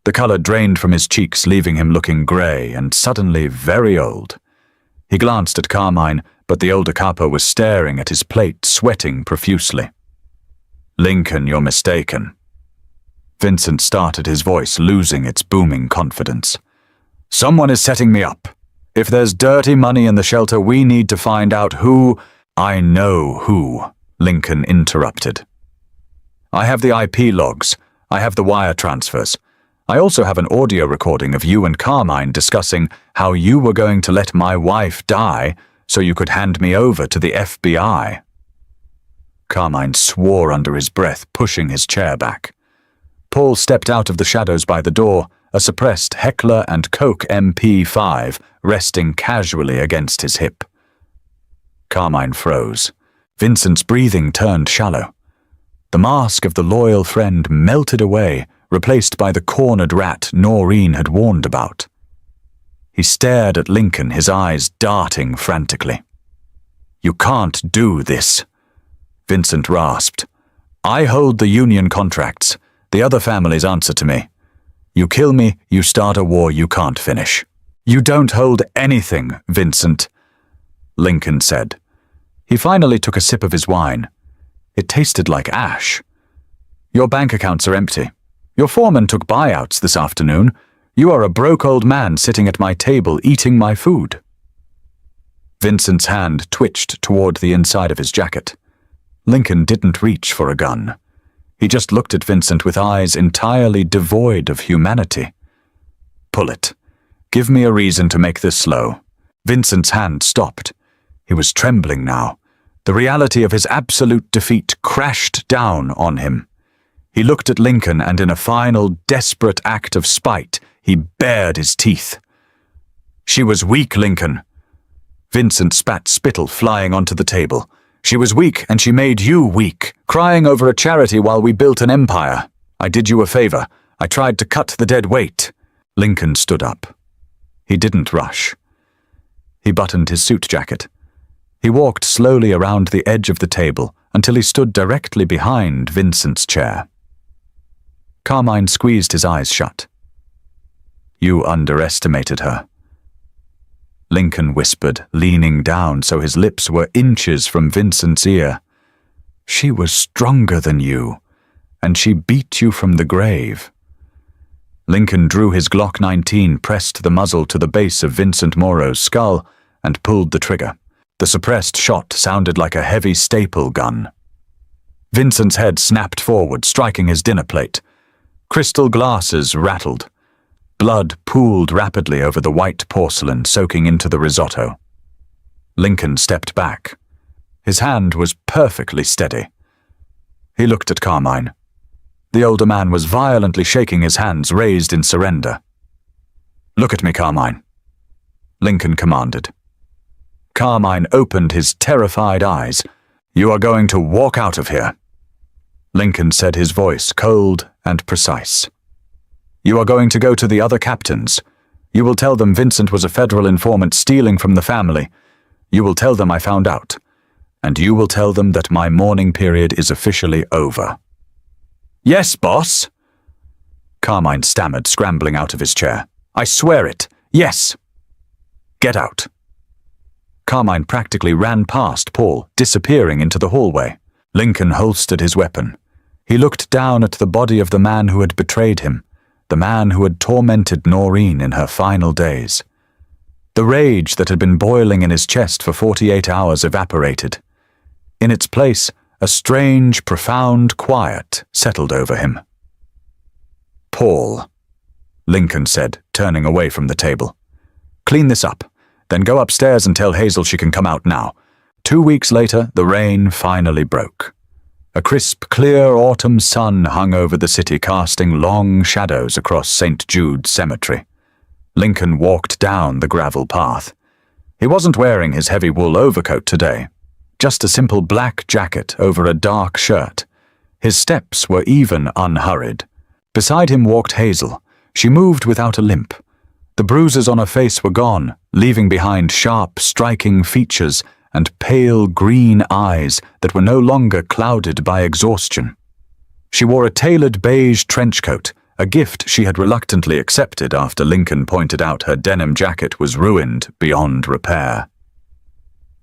The color drained from his cheeks, leaving him looking gray and suddenly very old. He glanced at Carmine, but the older capo was staring at his plate, sweating profusely. "Lincoln, you're mistaken." Vincent started, his voice losing its booming confidence. "Someone is setting me up. If there's dirty money in the shelter, we need to find out who—" "I know who," Lincoln interrupted. "I have the IP logs. I have the wire transfers. I also have an audio recording of you and Carmine discussing how you were going to let my wife die so you could hand me over to the FBI. Carmine swore under his breath, pushing his chair back. Paul stepped out of the shadows by the door, a suppressed Heckler & Koch MP5 resting casually against his hip. Carmine froze. Vincent's breathing turned shallow. The mask of the loyal friend melted away, replaced by the cornered rat Noreen had warned about. He stared at Lincoln, his eyes darting frantically. "You can't do this," Vincent rasped. "I hold the union contracts. The other families answer to me. You kill me, you start a war you can't finish." "You don't hold anything, Vincent," Lincoln said. He finally took a sip of his wine. It tasted like ash. "Your bank accounts are empty. Your foreman took buyouts this afternoon. You are a broke old man sitting at my table eating my food." Vincent's hand twitched toward the inside of his jacket. Lincoln didn't reach for a gun. He just looked at Vincent with eyes entirely devoid of humanity. "Pull it. Give me a reason to make this slow." Vincent's hand stopped. He was trembling now. The reality of his absolute defeat crashed down on him. He looked at Lincoln, and in a final, desperate act of spite, he bared his teeth. "She was weak, Lincoln." Vincent spat spittle flying onto the table. She was weak, and she made you weak, crying over a charity while we built an empire. I did you a favor. I tried to cut the dead weight. Lincoln stood up. He didn't rush. He buttoned his suit jacket. He walked slowly around the edge of the table until he stood directly behind Vincent's chair. Carmine squeezed his eyes shut. You underestimated her. Lincoln whispered, leaning down so his lips were inches from Vincent's ear. She was stronger than you, and she beat you from the grave. Lincoln drew his Glock 19, pressed the muzzle to the base of Vincent Morrow's skull, and pulled the trigger. The suppressed shot sounded like a heavy staple gun. Vincent's head snapped forward, striking his dinner plate. Crystal glasses rattled. Blood pooled rapidly over the white porcelain, soaking into the risotto. Lincoln stepped back. His hand was perfectly steady. He looked at Carmine. The older man was violently shaking his hands, raised in surrender. Look at me, Carmine, Lincoln commanded. Carmine opened his terrified eyes. You are going to walk out of here, Lincoln said, his voice cold and precise. You are going to go to the other captains. You will tell them Vincent was a federal informant stealing from the family. You will tell them I found out. And you will tell them that my mourning period is officially over. Yes, boss, Carmine stammered, scrambling out of his chair. I swear it. Yes. Get out. Carmine practically ran past Paul, disappearing into the hallway. Lincoln holstered his weapon. He looked down at the body of the man who had betrayed him, the man who had tormented Noreen in her final days. The rage that had been boiling in his chest for 48 hours evaporated. In its place, a strange, profound quiet settled over him. Paul, Lincoln said, turning away from the table. Clean this up, then go upstairs and tell Hazel she can come out now. 2 weeks later, the rain finally broke. A crisp, clear autumn sun hung over the city, casting long shadows across St. Jude's Cemetery. Lincoln walked down the gravel path. He wasn't wearing his heavy wool overcoat today. Just a simple black jacket over a dark shirt. His steps were even unhurried. Beside him walked Hazel. She moved without a limp. The bruises on her face were gone, leaving behind sharp, striking features and pale green eyes that were no longer clouded by exhaustion. She wore a tailored beige trench coat, a gift she had reluctantly accepted after Lincoln pointed out her denim jacket was ruined beyond repair.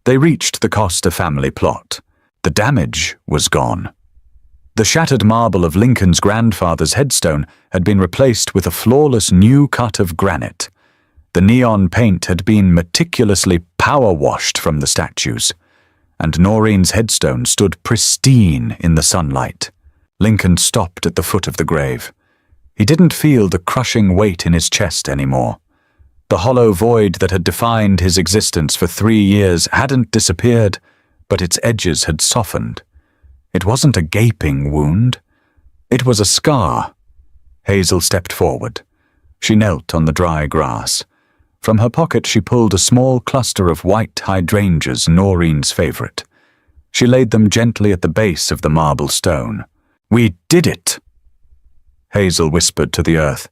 They reached the Costa family plot. The damage was gone. The shattered marble of Lincoln's grandfather's headstone had been replaced with a flawless new cut of granite. The neon paint had been meticulously power-washed from the statues, and Noreen's headstone stood pristine in the sunlight. Lincoln stopped at the foot of the grave. He didn't feel the crushing weight in his chest anymore. The hollow void that had defined his existence for 3 years hadn't disappeared, but its edges had softened. It wasn't a gaping wound. It was a scar. Hazel stepped forward. She knelt on the dry grass. From her pocket she pulled a small cluster of white hydrangeas, Noreen's favorite. She laid them gently at the base of the marble stone. We did it, Hazel whispered to the earth.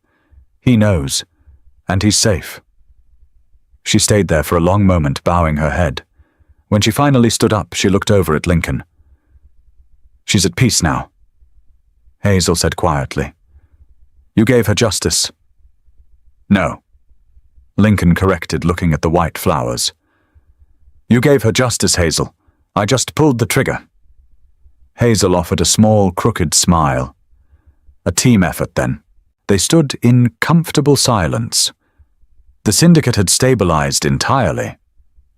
He knows, and he's safe. She stayed there for a long moment, bowing her head. When she finally stood up, she looked over at Lincoln. She's at peace now, Hazel said quietly. You gave her justice. No, Lincoln corrected, looking at the white flowers. You gave her justice, Hazel. I just pulled the trigger. Hazel offered a small, crooked smile. A team effort, then. They stood in comfortable silence. The syndicate had stabilized entirely.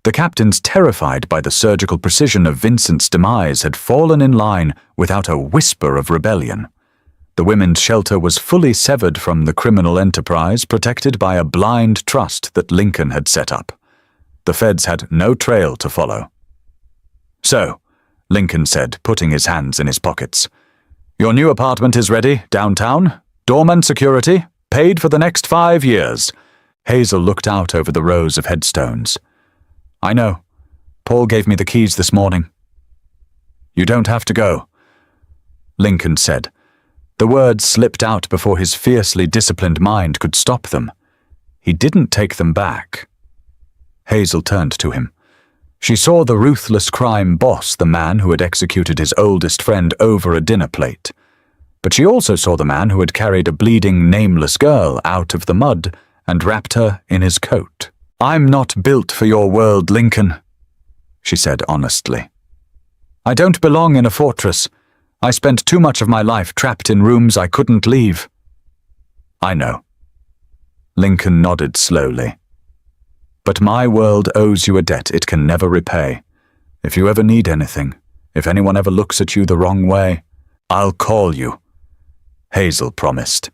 The captains, terrified by the surgical precision of Vincent's demise, had fallen in line without a whisper of rebellion. The women's shelter was fully severed from the criminal enterprise, protected by a blind trust that Lincoln had set up. The feds had no trail to follow. So, Lincoln said, putting his hands in his pockets, your new apartment is ready, downtown. Doorman security, paid for the next 5 years. Hazel looked out over the rows of headstones. I know. Paul gave me the keys this morning. You don't have to go," Lincoln said. The words slipped out before his fiercely disciplined mind could stop them. He didn't take them back. Hazel turned to him. She saw the ruthless crime boss, the man who had executed his oldest friend over a dinner plate. But she also saw the man who had carried a bleeding, nameless girl out of the mud and wrapped her in his coat. "I'm not built for your world, Lincoln," she said honestly. "I don't belong in a fortress. I spent too much of my life trapped in rooms I couldn't leave." "I know." Lincoln nodded slowly. "But my world owes you a debt it can never repay. If you ever need anything, if anyone ever looks at you the wrong way, I'll call you," Hazel promised.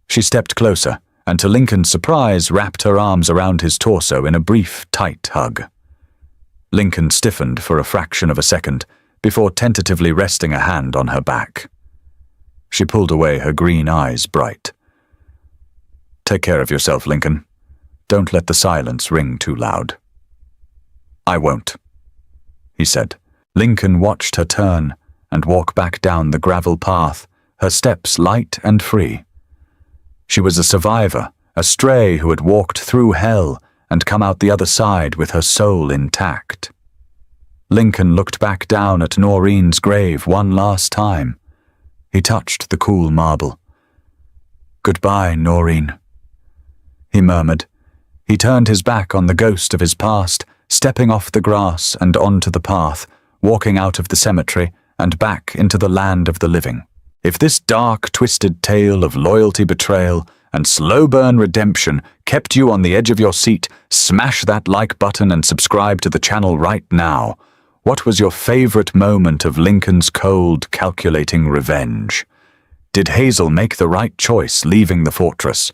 She stepped closer, and to Lincoln's surprise wrapped her arms around his torso in a brief, tight hug. Lincoln stiffened for a fraction of a second, before tentatively resting a hand on her back. She pulled away, her green eyes bright. "Take care of yourself, Lincoln. Don't let the silence ring too loud." "I won't," he said. Lincoln watched her turn and walk back down the gravel path, her steps light and free. She was a survivor, a stray who had walked through hell and come out the other side with her soul intact. Lincoln looked back down at Noreen's grave one last time. He touched the cool marble. "Goodbye, Noreen," he murmured. He turned his back on the ghost of his past, stepping off the grass and onto the path, walking out of the cemetery and back into the land of the living. If this dark, twisted tale of loyalty betrayal and slow-burn redemption kept you on the edge of your seat, smash that like button and subscribe to the channel right now. What was your favorite moment of Lincoln's cold, calculating revenge? Did Hazel make the right choice leaving the fortress?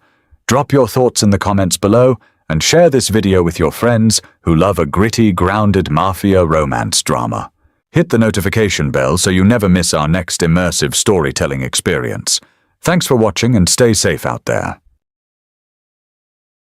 Drop your thoughts in the comments below and share this video with your friends who love a gritty, grounded Mafia romance drama. Hit the notification bell so you never miss our next immersive storytelling experience. Thanks for watching and stay safe out there.